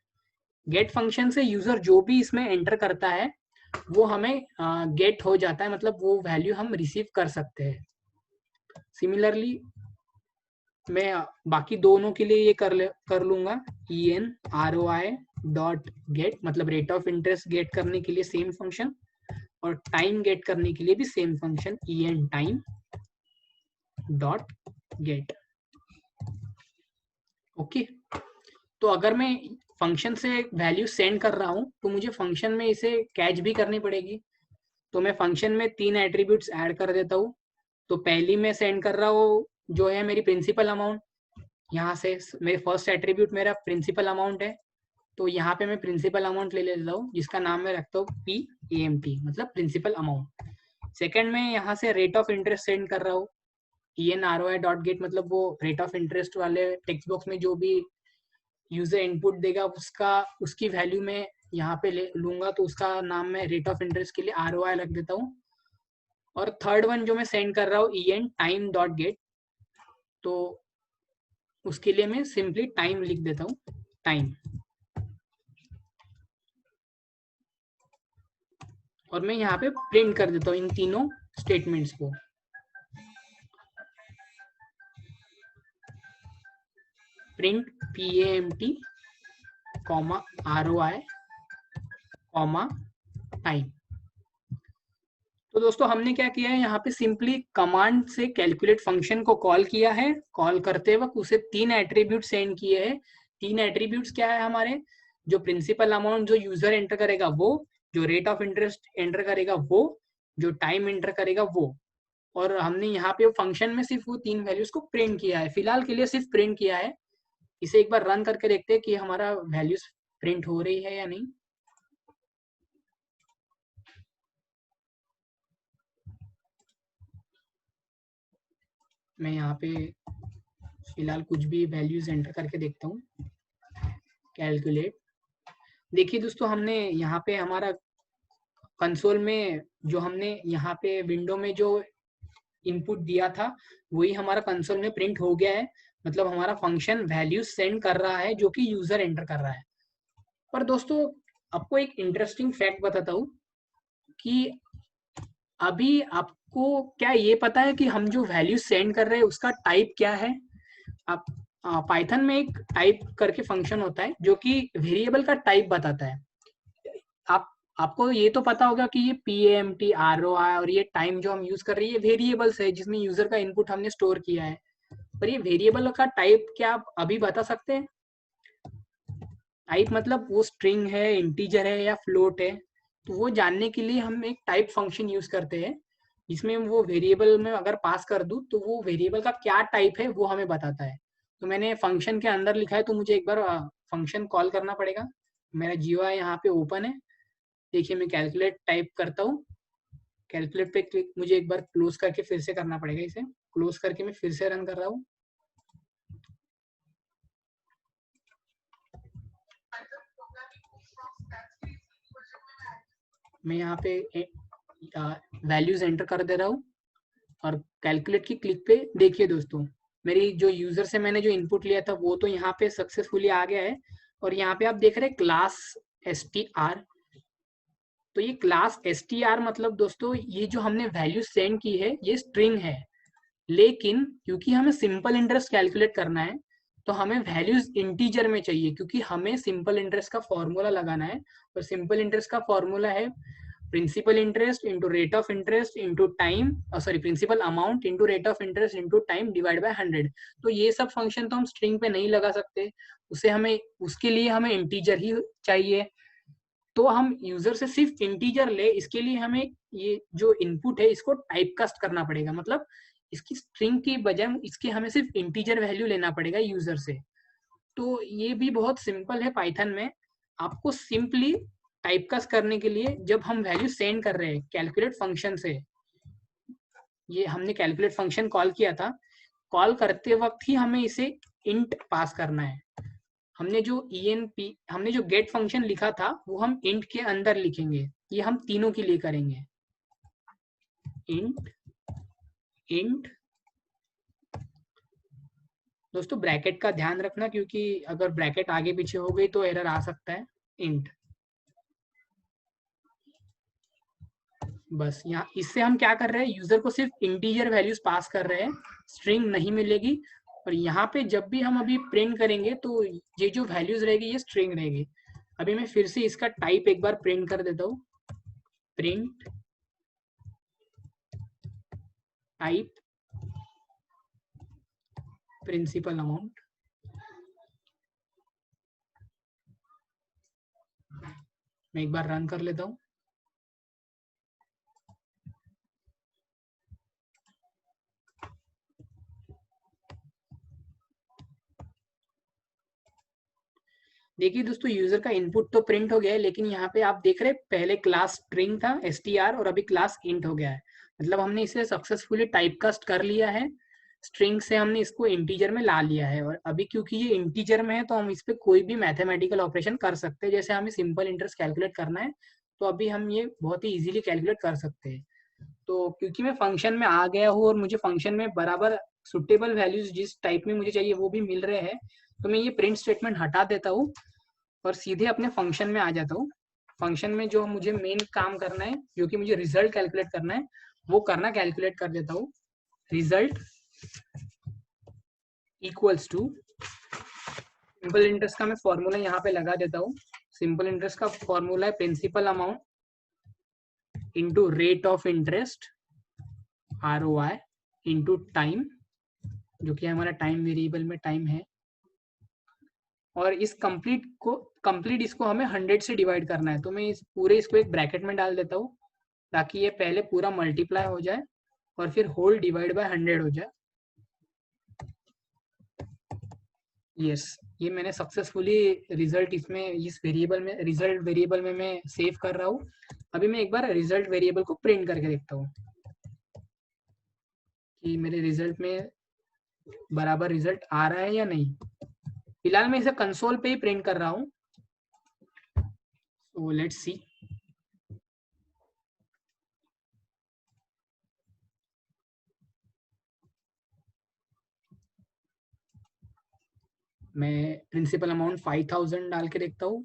Get function से यूजर जो भी इसमें एंटर करता है वो हमें गेट हो जाता है, मतलब वो वैल्यू हम रिसीव कर सकते हैं। सिमिलरली मैं बाकी दोनों के लिए ये कर लूंगा, ENROI डॉट गेट, मतलब रेट ऑफ इंटरेस्ट गेट करने के लिए सेम फंक्शन और टाइम गेट करने के लिए भी same function, EN time dot gate. Okay, तो अगर मैं फंक्शन से वैल्यू सेंड कर रहा हूं तो मुझे फंक्शन में इसे कैच भी करनी पड़ेगी। तो मैं फंक्शन में 3 एट्रीब्यूट्स ऐड कर देता हूँ। तो पहली मैं सेंड कर रहा हूँ जो है मेरी प्रिंसिपल अमाउंट। यहाँ से मेरे फर्स्ट एट्रीब्यूट मेरा प्रिंसिपल अमाउंट है। तो यहाँ पे मैं प्रिंसिपल अमाउंट ले लेता हूँ जिसका नाम मैं रखता हूँ PAMT, मतलब प्रिंसिपल अमाउंट। सेकंड में यहाँ से रेट ऑफ इंटरेस्ट सेंड कर रहा हूँ, ENROI डॉट गेट, मतलब वो रेट ऑफ इंटरेस्ट वाले टेक्स्ट बॉक्स में जो भी यूजर इनपुट देगा उसकी वैल्यू में यहाँ पे ले लूंगा। तो उसका नाम मैं रेट ऑफ इंटरेस्ट के लिए ROI रख देता हूँ। और थर्ड वन जो मैं सेंड कर रहा हूँ EN टाइम डॉट गेट, तो उसके लिए मैं सिंपली टाइम लिख देता हूँ, टाइम। और मैं यहाँ पे प्रिंट कर देता हूँ इन तीनों स्टेटमेंट्स को। Print PAMT comma ROI comma time. तो दोस्तों हमने क्या किया है, यहाँ पे सिंपली कमांड से कैलकुलेट फंक्शन को कॉल किया है। कॉल करते वक्त उसे 3 एट्रीब्यूट सेंड किए हैं। 3 एट्रीब्यूट्स क्या है हमारे, जो प्रिंसिपल अमाउंट जो यूजर एंटर करेगा वो, जो रेट ऑफ इंटरेस्ट एंटर करेगा वो, जो टाइम एंटर करेगा वो। और हमने यहाँ पे फंक्शन में सिर्फ वो 3 वैल्यूज को प्रिंट किया है, फिलहाल के लिए सिर्फ प्रिंट किया है। इसे एक बार रन करके देखते हैं कि हमारा वैल्यूज प्रिंट हो रही है या नहीं। मैं यहाँ पे फिलहाल कुछ भी वैल्यूज एंटर करके देखता हूँ, कैलकुलेट। देखिए दोस्तों हमने यहाँ पे हमारा कंसोल में जो हमने यहाँ पे विंडो में जो इनपुट दिया था वही हमारा कंसोल में प्रिंट हो गया है। मतलब हमारा फंक्शन वैल्यूज सेंड कर रहा है जो कि यूजर एंटर कर रहा है। पर दोस्तों आपको एक इंटरेस्टिंग फैक्ट बताता हूँ कि अभी आपको क्या ये पता है कि हम जो वैल्यू सेंड कर रहे हैं उसका टाइप क्या है। आप पाइथन में एक टाइप करके फंक्शन होता है जो कि वेरिएबल का टाइप बताता है। आपको ये तो पता होगा कि ये PAMT ROI और ये टाइम जो हम यूज कर रहे हैं ये वेरिएबल्स है जिसमें यूजर का इनपुट हमने स्टोर किया है। पर ये वेरिएबल का टाइप क्या आप अभी बता सकते हैं? टाइप मतलब वो स्ट्रिंग है, इंटीजर है या फ्लोट है। तो वो जानने के लिए हम एक टाइप फंक्शन यूज करते हैं जिसमें वो वेरिएबल में अगर पास कर दूं तो वो वेरिएबल का क्या टाइप है वो हमें बताता है। तो मैंने फंक्शन के अंदर लिखा है तो मुझे एक बार फंक्शन कॉल करना पड़ेगा। मेरा GUI यहाँ पे ओपन है। देखिए मैं कैलकुलेट टाइप करता हूँ, कैलकुलेट पे क्लिक, मुझे एक बार क्लोज करके फिर से करना पड़ेगा। इसे क्लोज करके मैं फिर से रन कर रहा हूँ। मैं यहाँ पे वैल्यूज एंटर कर दे रहा हूँ और कैलकुलेट की क्लिक पे देखिए दोस्तों मेरी जो यूजर से मैंने जो इनपुट लिया था वो तो यहाँ पे सक्सेसफुली आ गया है। और यहाँ पे आप देख रहे हैं क्लास str। तो ये क्लास str मतलब दोस्तों ये जो हमने वैल्यू सेंड की है ये स्ट्रिंग है। लेकिन क्योंकि हमें सिंपल इंटरेस्ट कैलकुलेट करना है तो हमें वैल्यूज इंटीजर में चाहिए, क्योंकि हमें सिंपल इंटरेस्ट का फॉर्मूला लगाना है। और सिंपल इंटरेस्ट का फॉर्मूला है principal interest into rate of interest into time, sorry principal amount into rate of interest into time divide by 100। तो ये सब फंक्शन तो हम स्ट्रिंग पे नहीं लगा सकते, उसे हमें उसके लिए हमें इंटीजर ही चाहिए। तो हम यूजर से सिर्फ इंटीजर ले, इसके लिए हमें ये जो इनपुट है इसको टाइपकास्ट करना पड़ेगा, मतलब इसकी स्ट्रिंग की बजाय इसके हमें सिर्फ इंटीजर वैल्यू लेना पड़ेगा यूजर से। तो ये भी बहुत सिंपल है पाइथन में। आपको सिंपली टाइपकास्ट करने के लिए जब हम वैल्यू सेंड कर रहे हैं कैलकुलेट फंक्शन से, ये हमने कैलकुलेट फंक्शन कॉल किया था, कॉल करते वक्त ही हमें इसे इंट पास करना है। हमने जो हमने जो गेट फंक्शन लिखा था वो हम इंट के अंदर लिखेंगे, ये हम तीनों के लिए करेंगे। इंट इंट दोस्तों ब्रैकेट का ध्यान रखना, क्योंकि अगर ब्रैकेट आगे पीछे हो गई तो एरर आ सकता है। इंट, बस यहाँ इससे हम क्या कर रहे हैं, यूजर को सिर्फ इंटीजर वैल्यूज पास कर रहे हैं, स्ट्रिंग नहीं मिलेगी। और यहाँ पे जब भी हम अभी प्रिंट करेंगे तो ये जो वैल्यूज रहेगी ये स्ट्रिंग रहेगी। अभी मैं फिर से इसका टाइप एक बार प्रिंट कर देता हूँ, प्रिंट टाइप प्रिंसिपल अमाउंट। मैं एक बार रन कर लेता हूँ। देखिए दोस्तों यूजर का इनपुट तो प्रिंट हो गया है, लेकिन यहाँ पे आप देख रहे हैं पहले क्लास स्ट्रिंग था str और अभी क्लास इंट हो गया है। मतलब हमने इसे सक्सेसफुली टाइपकास्ट कर लिया है, स्ट्रिंग से हमने इसको इंटीजर में ला लिया है। और अभी क्योंकि ये इंटीजर में है तो हम इस पे कोई भी मैथमेटिकल ऑपरेशन कर सकते हैं। जैसे हमें सिंपल इंटरेस्ट कैलकुलेट करना है तो अभी हम ये बहुत ही इजीली कैलकुलेट कर सकते हैं। तो क्योंकि मैं फंक्शन में आ गया हूँ और मुझे फंक्शन में बराबर सुटेबल वैल्यूज जिस टाइप में मुझे चाहिए वो भी मिल रहे हैं, तो मैं ये प्रिंट स्टेटमेंट हटा देता हूँ और सीधे अपने फंक्शन में आ जाता हूँ। फंक्शन में जो मुझे मेन काम करना है, जो कि मुझे रिजल्ट कैलकुलेट करना है, वो करना कैलकुलेट कर देता हूँ। Result equals to simple interest का मैं फॉर्मूला यहाँ पे लगा देता हूँ। सिंपल इंटरेस्ट का फॉर्मूला है principal amount into rate of interest ROI into time, जो कि हमारा टाइम वेरिएबल में टाइम है। और इस कंप्लीट इसको हमें 100 से डिवाइड करना है, तो मैं इस पूरे इसको एक ब्रैकेट में डाल देता हूँ ताकि ये पहले पूरा मल्टीप्लाई हो जाए और फिर होल डिवाइड बाय 100 हो जाए। यस, ये मैंने सक्सेसफुली रिजल्ट इसमें इस वेरिएबल में रिजल्ट वेरिएबल में मैं सेव कर रहा हूँ। अभी मैं एक बार रिजल्ट वेरिएबल को प्रिंट करके देखता हूँ कि मेरे रिजल्ट में बराबर रिजल्ट आ रहा है या नहीं। फिलहाल मैं इसे कंसोल पे ही प्रिंट कर रहा हूँ, सो लेट्स सी। मैं प्रिंसिपल अमाउंट 5000 डाल के देखता हूँ,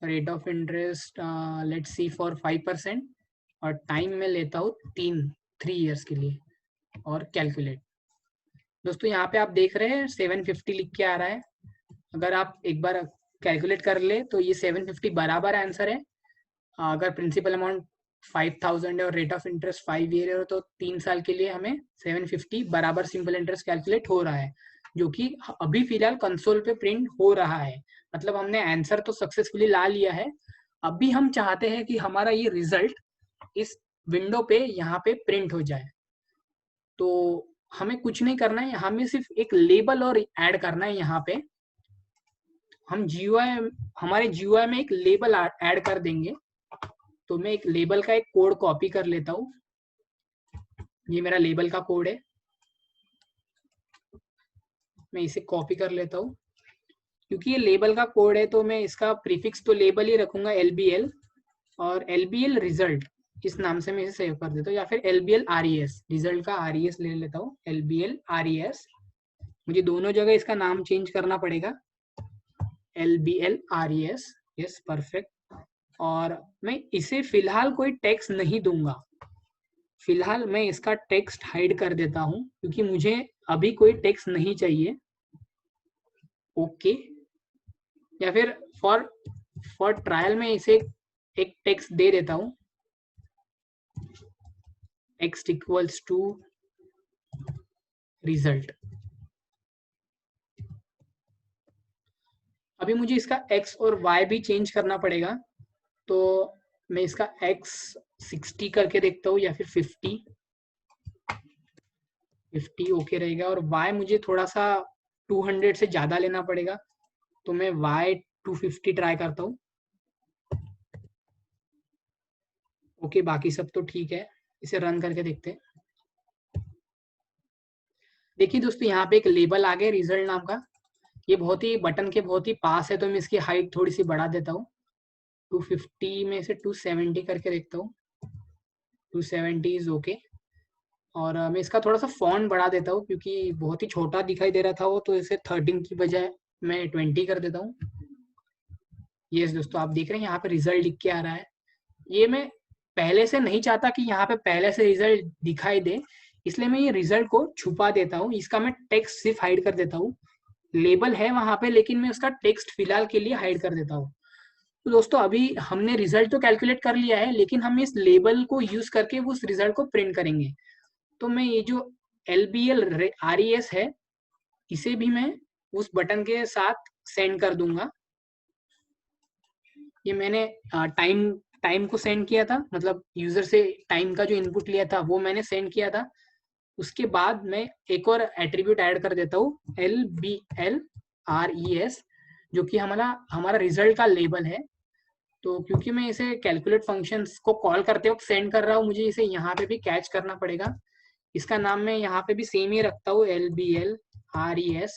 rate of interest let's see for 5%, और टाइम में लेता हूँ 3 ईयर्स के लिए और कैलकुलेट। दोस्तों यहाँ पे आप देख रहे हैं 750 लिख के आ रहा है। अगर आप एक बार कैलकुलेट कर ले तो ये 750 बराबर आंसर है। अगर प्रिंसिपल अमाउंट 5000 है और रेट ऑफ इंटरेस्ट 5 ईयर है तो 3 साल के लिए हमें 750 बराबर सिंपल इंटरेस्ट कैलकुलेट हो रहा है, जो कि अभी फिलहाल कंसोल पे प्रिंट हो रहा है। मतलब हमने आंसर तो सक्सेसफुली ला लिया है। अभी हम चाहते हैं कि हमारा ये रिजल्ट इस विंडो पे यहाँ पे प्रिंट हो जाए। तो हमें कुछ नहीं करना है, हमें सिर्फ एक लेबल और ऐड करना है। यहाँ पे हम हमारे GUI में एक लेबल ऐड कर देंगे। तो मैं एक लेबल का एक कोड कॉपी कर लेता हूँ। ये मेरा लेबल का कोड है, मैं इसे कॉपी कर लेता हूँ। क्योंकि ये लेबल का कोड है तो मैं इसका प्रीफिक्स तो लेबल ही रखूंगा LBL, और LBL रिजल्ट इस नाम से मैं इसे सेव कर देता हूँ, या फिर LBL RES, रिजल्ट का RES ले लेता हूँ, LBL RES। मुझे दोनों जगह इसका नाम चेंज करना पड़ेगा, LBL RES। Yes, perfect. और मैं इसे फिलहाल कोई टैक्स नहीं दूंगा, फिलहाल मैं इसका टेक्स्ट हाइड कर देता हूँ क्योंकि मुझे अभी कोई टेक्स्ट नहीं चाहिए। ओके, या फिर फॉर फॉर ट्रायल में इसे एक टेक्स्ट दे देता हूँ, टेक्स्ट इक्वल्स टू रिजल्ट। अभी मुझे इसका x और y भी चेंज करना पड़ेगा, तो मैं इसका x 60 करके देखता हूँ या फिर 50 ओके रहेगा, और y मुझे थोड़ा सा 200 से ज़्यादा लेना पड़ेगा, तो मैं y 250 ट्राई करता हूँ। ओके, बाकी सब तो ठीक है, इसे रन करके देखते हैं। देखिए दोस्तों, यहाँ पे एक लेबल आ गया रिजल्ट नाम का, ये बहुत ही बटन के बहुत ही पास है, तो मैं इसकी हाइट थोड़ी सी बढ़ा देता हूँ। 250 में से 270 करके देखता हूँ। 270 इज ओके। और मैं इसका थोड़ा सा फॉन्ट बढ़ा देता हूँ क्योंकि बहुत ही छोटा दिखाई दे रहा था वो, तो इसे 13 की बजाय मैं 20 कर देता हूँ। यस दोस्तों, आप देख रहे हैं यहाँ पे रिजल्ट लिख के आ रहा है। ये मैं पहले से नहीं चाहता कि यहाँ पे पहले से रिजल्ट दिखाई दे, इसलिए मैं ये रिजल्ट को छुपा देता हूँ। इसका मैं टेक्स्ट सिर्फ हाइड कर देता हूँ। लेबल है वहां पे, लेकिन मैं उसका टेक्स्ट फिलहाल के लिए हाइड कर देता हूँ। तो दोस्तों, अभी हमने रिजल्ट तो कैलकुलेट कर लिया है, लेकिन हम इस लेबल को यूज करके उस रिजल्ट को प्रिंट करेंगे। तो मैं ये जो LBL RES है, इसे भी मैं उस बटन के साथ सेंड कर दूंगा। ये मैंने टाइम टाइम को सेंड किया था, मतलब यूजर से टाइम का जो इनपुट लिया था वो मैंने सेंड किया था। उसके बाद मैं एक और एट्रीब्यूट ऐड कर देता हूँ, LBL RES, जो कि हमारा हमारा रिजल्ट का लेबल है। तो क्योंकि मैं इसे कैलकुलेट फंक्शंस को कॉल करते वक्त सेंड कर रहा हूँ, मुझे इसे यहाँ पे भी कैच करना पड़ेगा। इसका नाम मैं यहाँ पे भी सेम ही रखता हूँ, LBL RES।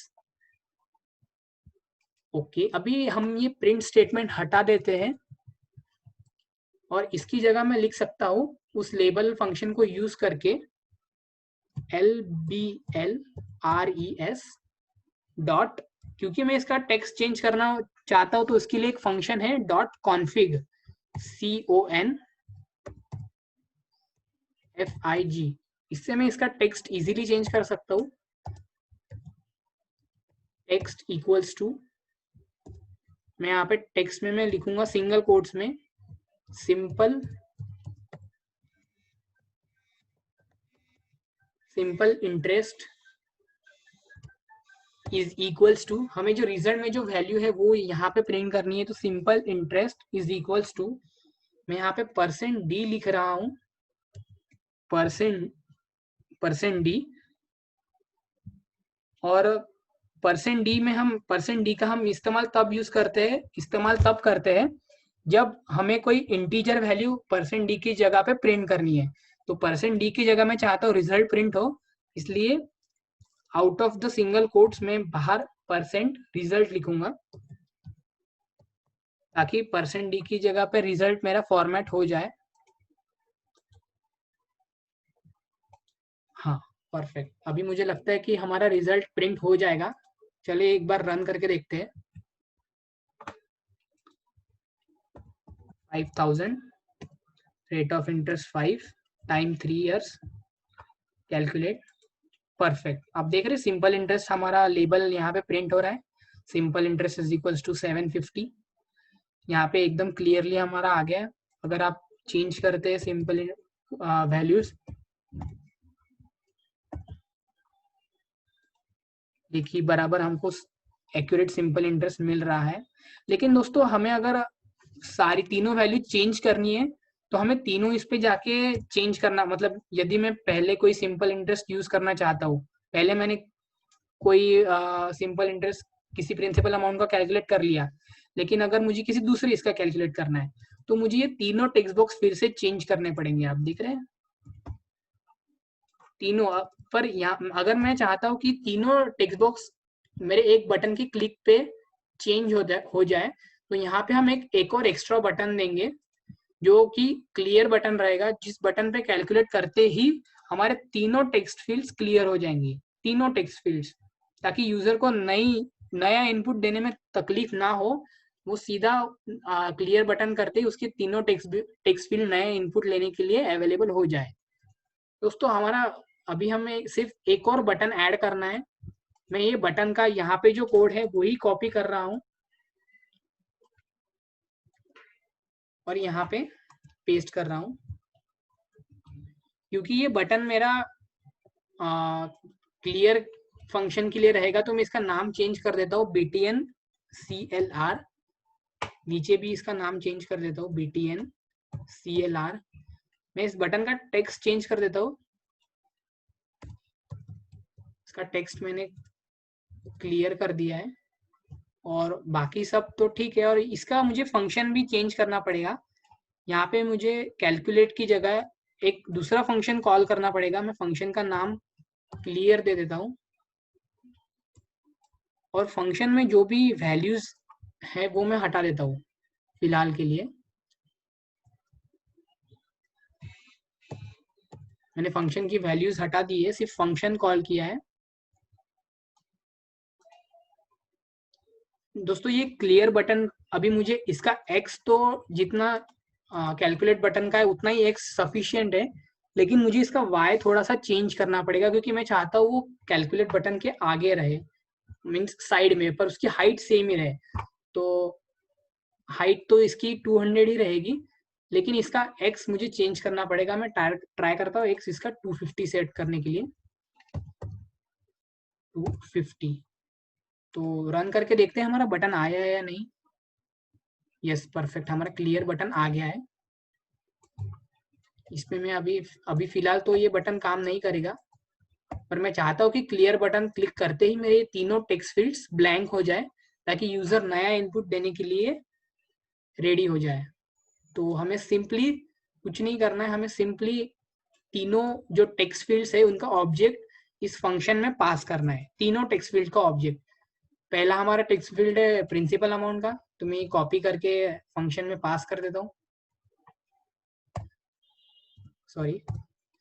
ओके, अभी हम ये प्रिंट स्टेटमेंट हटा देते हैं और इसकी जगह मैं लिख सकता हूँ उस लेबल फंक्शन को यूज करके LBL RES डॉट, क्योंकि मैं इसका टेक्स्ट चेंज करना चाहता हूँ तो उसके लिए एक फंक्शन है डॉट कॉन्फिग, CONFIG। इससे मैं इसका टेक्स्ट इजीली चेंज कर सकता हूँ। टेक्स्ट इक्वल्स टू, मैं यहाँ पे टेक्स्ट में मैं लिखूंगा सिंगल कोट्स में, simple interest is equals to, हमें जो रिजल्ट में जो वैल्यू है वो यहाँ पे प्रिंट करनी है, तो simple interest is equals to, मैं यहाँ पे %d लिख रहा हूँ, %d, और %d में हम %d का हम इस्तेमाल तब करते हैं जब हमें कोई इंटीजर वैल्यू %d की जगह पे प्रिंट करनी है। तो %d की जगह मैं चाहता हूँ रिजल्ट प्रिंट हो, इसलिए out of the single quotes में बाहर %रिजल्ट लिखूंगा, ताकि %d की जगह पे रिजल्ट मेरा फॉर्मेट हो जाए। हाँ, परफेक्ट। अभी मुझे लगता है कि हमारा रिजल्ट प्रिंट हो जाएगा। चलिए एक बार रन करके देखते हैं। 5000, rate of interest 5, time 3 years, calculate, perfect. आप देख रहे हैं सिंपल इंटरेस्ट हमारा लेबल यहाँ पे प्रिंट हो रहा है, simple interest is equals to 750। यहाँ पे एकदम क्लियरली हमारा आ गया। अगर आप चेंज करते हैं सिंपल वैल्यूज, देखिए बराबर हमको एक्यूरेट सिंपल इंटरेस्ट मिल रहा है। लेकिन दोस्तों, हमें अगर सारी तीनों वैल्यू चेंज करनी है तो हमें तीनों इस पे जाके चेंज करना, मतलब यदि मैं पहले कोई सिंपल इंटरेस्ट यूज करना चाहता हूँ, पहले मैंने कोई सिंपल इंटरेस्ट किसी प्रिंसिपल अमाउंट का कैलकुलेट कर लिया, लेकिन अगर मुझे किसी दूसरे इसका कैलकुलेट करना है तो मुझे ये तीनों टेक्स्ट बॉक्स फिर से चेंज करने पड़ेंगे। आप देख रहे हैं तीनों। पर यहाँ अगर मैं चाहता हूँ कि तीनों टेक्स्ट बॉक्स मेरे एक बटन की क्लिक पे चेंज हो जाए, तो यहाँ पे हम एक और एक्स्ट्रा बटन देंगे जो कि क्लियर बटन रहेगा, जिस बटन पे कैलकुलेट करते ही हमारे तीनों टेक्स्ट फील्ड्स क्लियर हो जाएंगी, तीनों टेक्स्ट फील्ड्स, ताकि यूजर को नया इनपुट देने में तकलीफ ना हो। वो सीधा क्लियर बटन करते ही उसके तीनों टेक्स्ट फील्ड नए इनपुट लेने के लिए अवेलेबल हो जाए। दोस्तों हमारा अभी हमें सिर्फ एक और बटन ऐड करना है। मैं ये बटन का यहाँ पे जो कोड है वही कॉपी कर रहा हूँ और यहाँ पे पेस्ट कर रहा हूँ, क्योंकि ये बटन मेरा क्लियर फंक्शन के लिए रहेगा, तो मैं इसका नाम चेंज कर देता हूँ BTN CLR। नीचे भी इसका नाम चेंज कर देता हूँ BTN CLR। मैं इस बटन का टेक्स्ट चेंज कर देता हूँ, इसका टेक्स्ट मैंने क्लियर कर दिया है और बाकी सब तो ठीक है। और इसका मुझे फंक्शन भी चेंज करना पड़ेगा। यहाँ पे मुझे कैलकुलेट की जगह एक दूसरा फंक्शन कॉल करना पड़ेगा। मैं फंक्शन का नाम क्लियर दे देता हूँ और फंक्शन में जो भी वैल्यूज है वो मैं हटा देता हूँ फिलहाल के लिए। मैंने फंक्शन की वैल्यूज हटा दी है, सिर्फ फंक्शन कॉल किया है। दोस्तों ये क्लियर बटन, अभी मुझे इसका एक्स तो जितना कैलकुलेट बटन का है उतना ही एक्स सफिशिएंट है, लेकिन मुझे इसका वाई थोड़ा सा चेंज करना पड़ेगा, क्योंकि मैं चाहता हूँ वो कैलकुलेट बटन के आगे रहे, मीन्स साइड में, पर उसकी हाइट सेम ही रहे। तो हाइट तो इसकी 200 ही रहेगी, लेकिन इसका एक्स मुझे चेंज करना पड़ेगा। मैं ट्राई करता हूँ एक्स इसका 250 सेट करने के लिए, 250। तो रन करके देखते हैं हमारा बटन आया है या नहीं। यस परफेक्ट, हमारा क्लियर बटन आ गया है। इसमें मैं अभी फिलहाल तो ये बटन काम नहीं करेगा, पर मैं चाहता हूँ कि क्लियर बटन क्लिक करते ही मेरे तीनों टेक्स्ट फील्ड्स ब्लैंक हो जाए, ताकि यूजर नया इनपुट देने के लिए रेडी हो जाए। तो हमें सिंपली कुछ नहीं करना है, हमें सिंपली तीनों जो टेक्स्ट फील्ड्स है उनका ऑब्जेक्ट इस फंक्शन में पास करना है। तीनों टेक्स्ट फील्ड का ऑब्जेक्ट, पहला हमारा टेक्स्ट फील्ड है प्रिंसिपल अमाउंट का, तो मैं कॉपी करके फंक्शन में पास कर देता हूँ। सॉरी,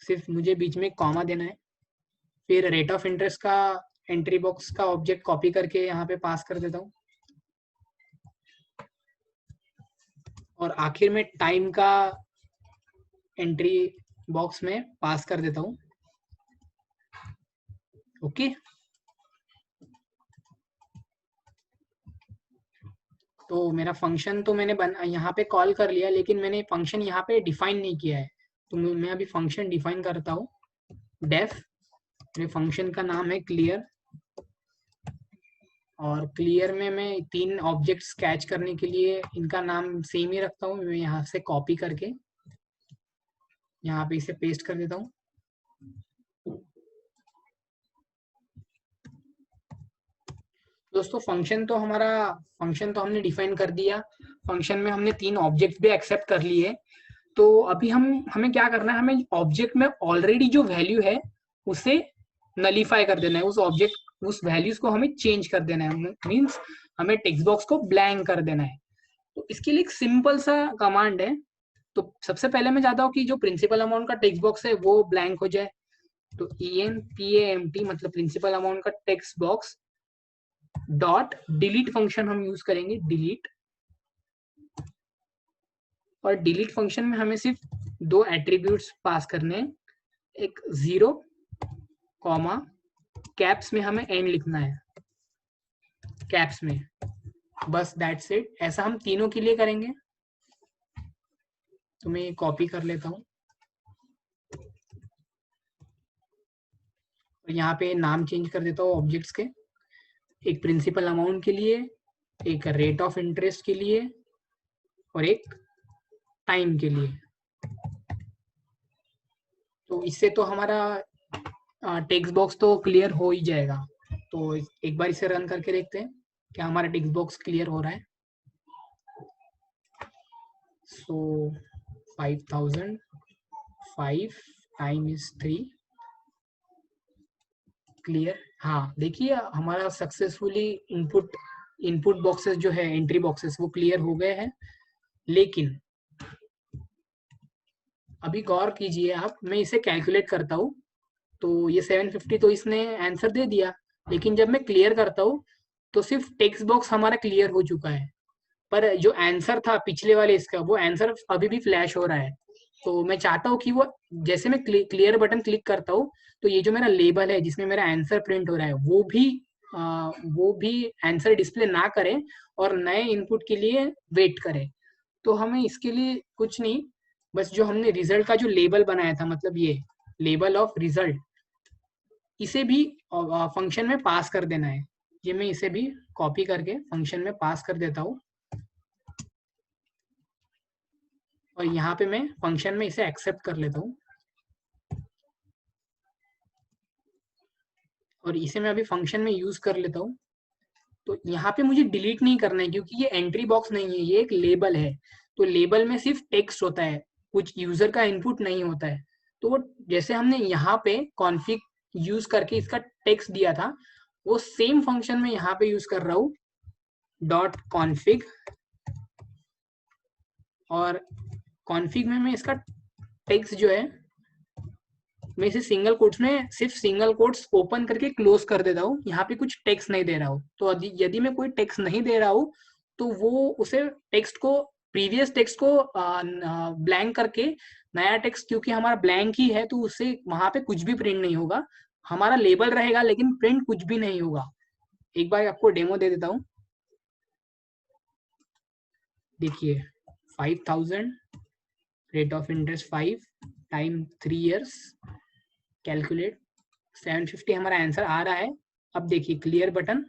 सिर्फ मुझे बीच में कॉमा देना है। फिर रेट ऑफ इंटरेस्ट का एंट्री बॉक्स का ऑब्जेक्ट कॉपी करके यहाँ पे पास कर देता हूँ और आखिर में टाइम का एंट्री बॉक्स में पास कर देता हूँ। ओके, तो मेरा फंक्शन तो मैंने यहाँ पे कॉल कर लिया, लेकिन मैंने फंक्शन यहाँ पे डिफाइन नहीं किया है। तो मैं अभी फंक्शन डिफाइन करता हूँ, डेफ। मेरे फंक्शन का नाम है क्लियर, और क्लियर में मैं तीन ऑब्जेक्ट्स कैच करने के लिए इनका नाम सेम ही रखता हूँ। मैं यहाँ से कॉपी करके यहाँ पे इसे पेस्ट कर देता हूँ। दोस्तों फंक्शन तो हमने डिफाइन कर दिया। फंक्शन में हमने तीन ऑब्जेक्ट्स भी एक्सेप्ट कर लिए। तो अभी हमें क्या करना है, हमें ऑब्जेक्ट में ऑलरेडी जो वैल्यू है उसे नलीफाई कर देना है, उस वैल्यूज को हमें चेंज कर देना है, मींस हमें टेक्स्ट बॉक्स को ब्लैंक कर देना है। तो इसके लिए एक सिंपल सा कमांड है। तो सबसे पहले मैं चाहता हूँ कि जो प्रिंसिपल अमाउंट का टेक्स्ट बॉक्स है वो ब्लैंक हो जाए। तो ENPAMT मतलब प्रिंसिपल अमाउंट का text box dot delete function हम यूज करेंगे, डिलीट। और डिलीट फंक्शन में हमें सिर्फ दो एट्रीब्यूट्स पास करने हैं, एक 0 कॉमा कैप्स में हमें एन लिखना है, कैप्स में, बस दैट्स इट। ऐसा हम तीनों के लिए करेंगे। तो मैं ये कॉपी कर लेता हूँ और यहाँ पे नाम चेंज कर देता हूँ ऑब्जेक्ट्स के, एक प्रिंसिपल अमाउंट के लिए, एक रेट ऑफ इंटरेस्ट के लिए और एक टाइम के लिए। तो इससे तो हमारा टेक्स्ट बॉक्स तो क्लियर हो ही जाएगा। तो एक बार इसे रन करके देखते हैं क्या हमारा टेक्स्ट बॉक्स क्लियर हो रहा है। सो 5000 5 टाइम इज 3 क्लियर। हाँ देखिए हमारा सक्सेसफुली इनपुट बॉक्सेस जो है, एंट्री बॉक्सेस, वो क्लियर हो गए हैं। लेकिन अभी गौर कीजिए आप, मैं इसे कैलकुलेट करता हूँ तो ये 750 तो इसने आंसर दे दिया, लेकिन जब मैं क्लियर करता हूँ तो सिर्फ टेक्स्ट बॉक्स हमारा क्लियर हो चुका है, पर जो आंसर था पिछले वाले इसका, वो आंसर अभी भी फ्लैश हो रहा है। तो मैं चाहता हूँ कि वो जैसे मैं क्लियर बटन क्लिक करता हूँ तो ये जो मेरा लेबल है जिसमें मेरा आंसर प्रिंट हो रहा है वो भी आंसर डिस्प्ले ना करे और नए इनपुट के लिए वेट करे। तो हमें इसके लिए कुछ नहीं, बस जो हमने रिजल्ट का जो लेबल बनाया था, मतलब ये लेबल ऑफ रिजल्ट, इसे भी फंक्शन में पास कर देना है। ये मैं इसे भी कॉपी करके फंक्शन में पास कर देता हूँ और यहाँ पे मैं फंक्शन में इसे एक्सेप्ट कर लेता हूँ और इसे मैं अभी फंक्शन में यूज कर लेता हूँ। तो यहाँ पे मुझे डिलीट नहीं करना है क्योंकि ये एंट्री बॉक्स नहीं है, ये एक लेबल है। तो लेबल में सिर्फ टेक्स्ट होता है, कुछ यूजर का इनपुट नहीं होता है। तो वो जैसे हमने यहाँ पे कॉन्फ़िग यूज करके इसका टेक्स्ट दिया था, वो सेम फंक्शन में यहाँ पे यूज कर रहा हूँ डॉट कॉन्फ़िग, और कॉन्फ़िग में मैं इसका टेक्स्ट जो है मैं इसे सिंगल कोट्स में सिर्फ सिंगल कोट्स ओपन करके क्लोज कर देता हूँ, यहाँ पे कुछ टेक्स्ट नहीं दे रहा हूँ। तो यदि मैं कोई टेक्स्ट नहीं दे रहा हूँ तो वो उसे टेक्स्ट को प्रीवियस टेक्स्ट को ब्लैंक करके नया टेक्स्ट, क्योंकि हमारा ब्लैंक ही है तो उससे वहां पे कुछ भी प्रिंट नहीं होगा, हमारा लेबल रहेगा लेकिन प्रिंट कुछ भी नहीं होगा। एक बार आपको डेमो दे देता हूँ, देखिए 5000 rate of interest 5 time 3 years calculate 750 हमारा आंसर आ रहा है। अब देखिए क्लियर बटन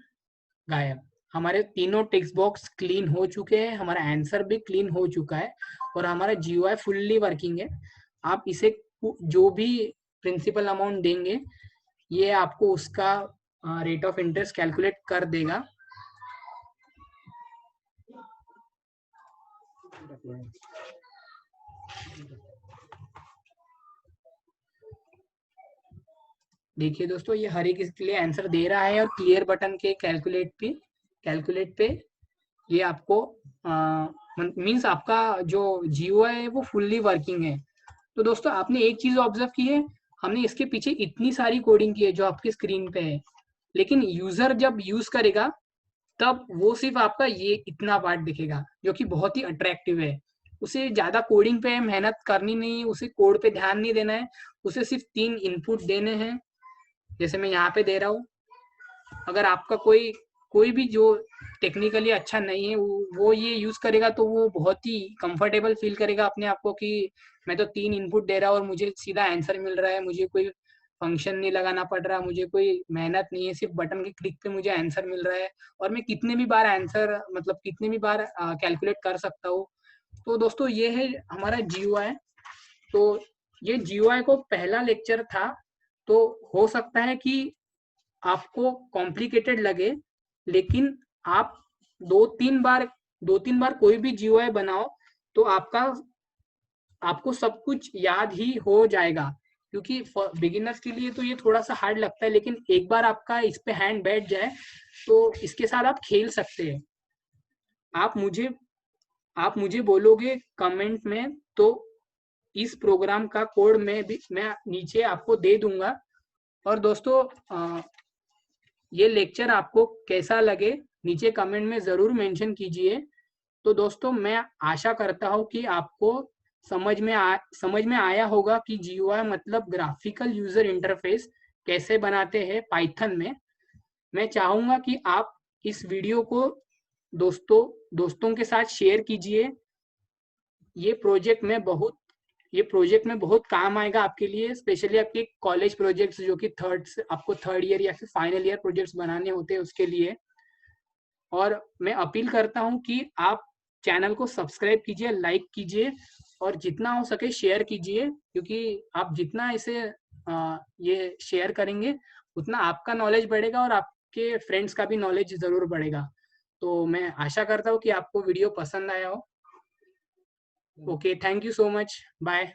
गायब, हमारे तीनों टेक्स्ट बॉक्स क्लीन हो चुके हैं, हमारा आंसर भी क्लीन हो चुका है और हमारा GUI फुल्ली वर्किंग है। आप इसे जो भी प्रिंसिपल अमाउंट देंगे ये आपको उसका रेट ऑफ इंटरेस्ट कैलकुलेट कर देगा। देखिए दोस्तों, ये हर एक इसके लिए आंसर दे रहा है और क्लियर बटन के कैलकुलेट पे ये आपको मीन्स आपका जो GUI है वो फुल्ली वर्किंग है। तो दोस्तों आपने एक चीज ऑब्जर्व की है, हमने इसके पीछे इतनी सारी कोडिंग की है जो आपकी स्क्रीन पे है, लेकिन यूजर जब यूज करेगा तब वो सिर्फ आपका ये इतना पार्ट दिखेगा जो कि बहुत ही अट्रैक्टिव है। उसे ज्यादा कोडिंग पे मेहनत करनी नहीं है, उसे कोड पे ध्यान नहीं देना है, उसे सिर्फ 3 इनपुट देने हैं जैसे मैं यहाँ पे दे रहा हूँ। अगर आपका कोई भी जो टेक्निकली अच्छा नहीं है वो ये यूज करेगा तो वो बहुत ही कंफर्टेबल फील करेगा अपने आप को कि मैं तो 3 इनपुट दे रहा हूँ और मुझे सीधा आंसर मिल रहा है, मुझे कोई फंक्शन नहीं लगाना पड़ रहा, मुझे कोई मेहनत नहीं है, सिर्फ बटन के क्लिक पे मुझे आंसर मिल रहा है और मैं कितने भी बार आंसर मतलब कितने भी बार कैलकुलेट कर सकता हूँ। तो दोस्तों ये है हमारा GUI। तो ये GUI को पहला लेक्चर था, तो हो सकता है कि आपको कॉम्प्लिकेटेड लगे, लेकिन आप दो तीन बार कोई भी GUI बनाओ तो आपको सब कुछ याद ही हो जाएगा। क्योंकि बिगिनर्स के लिए तो ये थोड़ा सा हार्ड लगता है, लेकिन एक बार आपका इस पे हैंड बैठ जाए तो इसके साथ आप खेल सकते हैं। आप मुझे आप मुझे बोलोगे कमेंट में तो इस प्रोग्राम का कोड मैं नीचे आपको दे दूंगा। और दोस्तों ये लेक्चर आपको कैसा लगे नीचे कमेंट में ज़रूर मेंशन कीजिए। तो दोस्तों मैं आशा करता हूँ कि आपको समझ में आया होगा कि GUI मतलब ग्राफिकल यूजर इंटरफेस कैसे बनाते हैं पाइथन में। मैं चाहूँगा कि आप इस वीडियो को दोस्तों के साथ शेयर कीजिए। ये प्रोजेक्ट में बहुत काम आएगा आपके लिए, स्पेशली आपके कॉलेज प्रोजेक्ट्स जो कि आपको थर्ड ईयर या फिर फाइनल ईयर प्रोजेक्ट्स बनाने होते हैं उसके लिए। और मैं अपील करता हूं कि आप चैनल को सब्सक्राइब कीजिए, लाइक कीजिए और जितना हो सके शेयर कीजिए, क्योंकि आप जितना इसे ये शेयर करेंगे उतना आपका नॉलेज बढ़ेगा और आपके फ्रेंड्स का भी नॉलेज ज़रूर बढ़ेगा। तो मैं आशा करता हूँ कि आपको वीडियो पसंद आया हो। Okay, thank you so much, bye.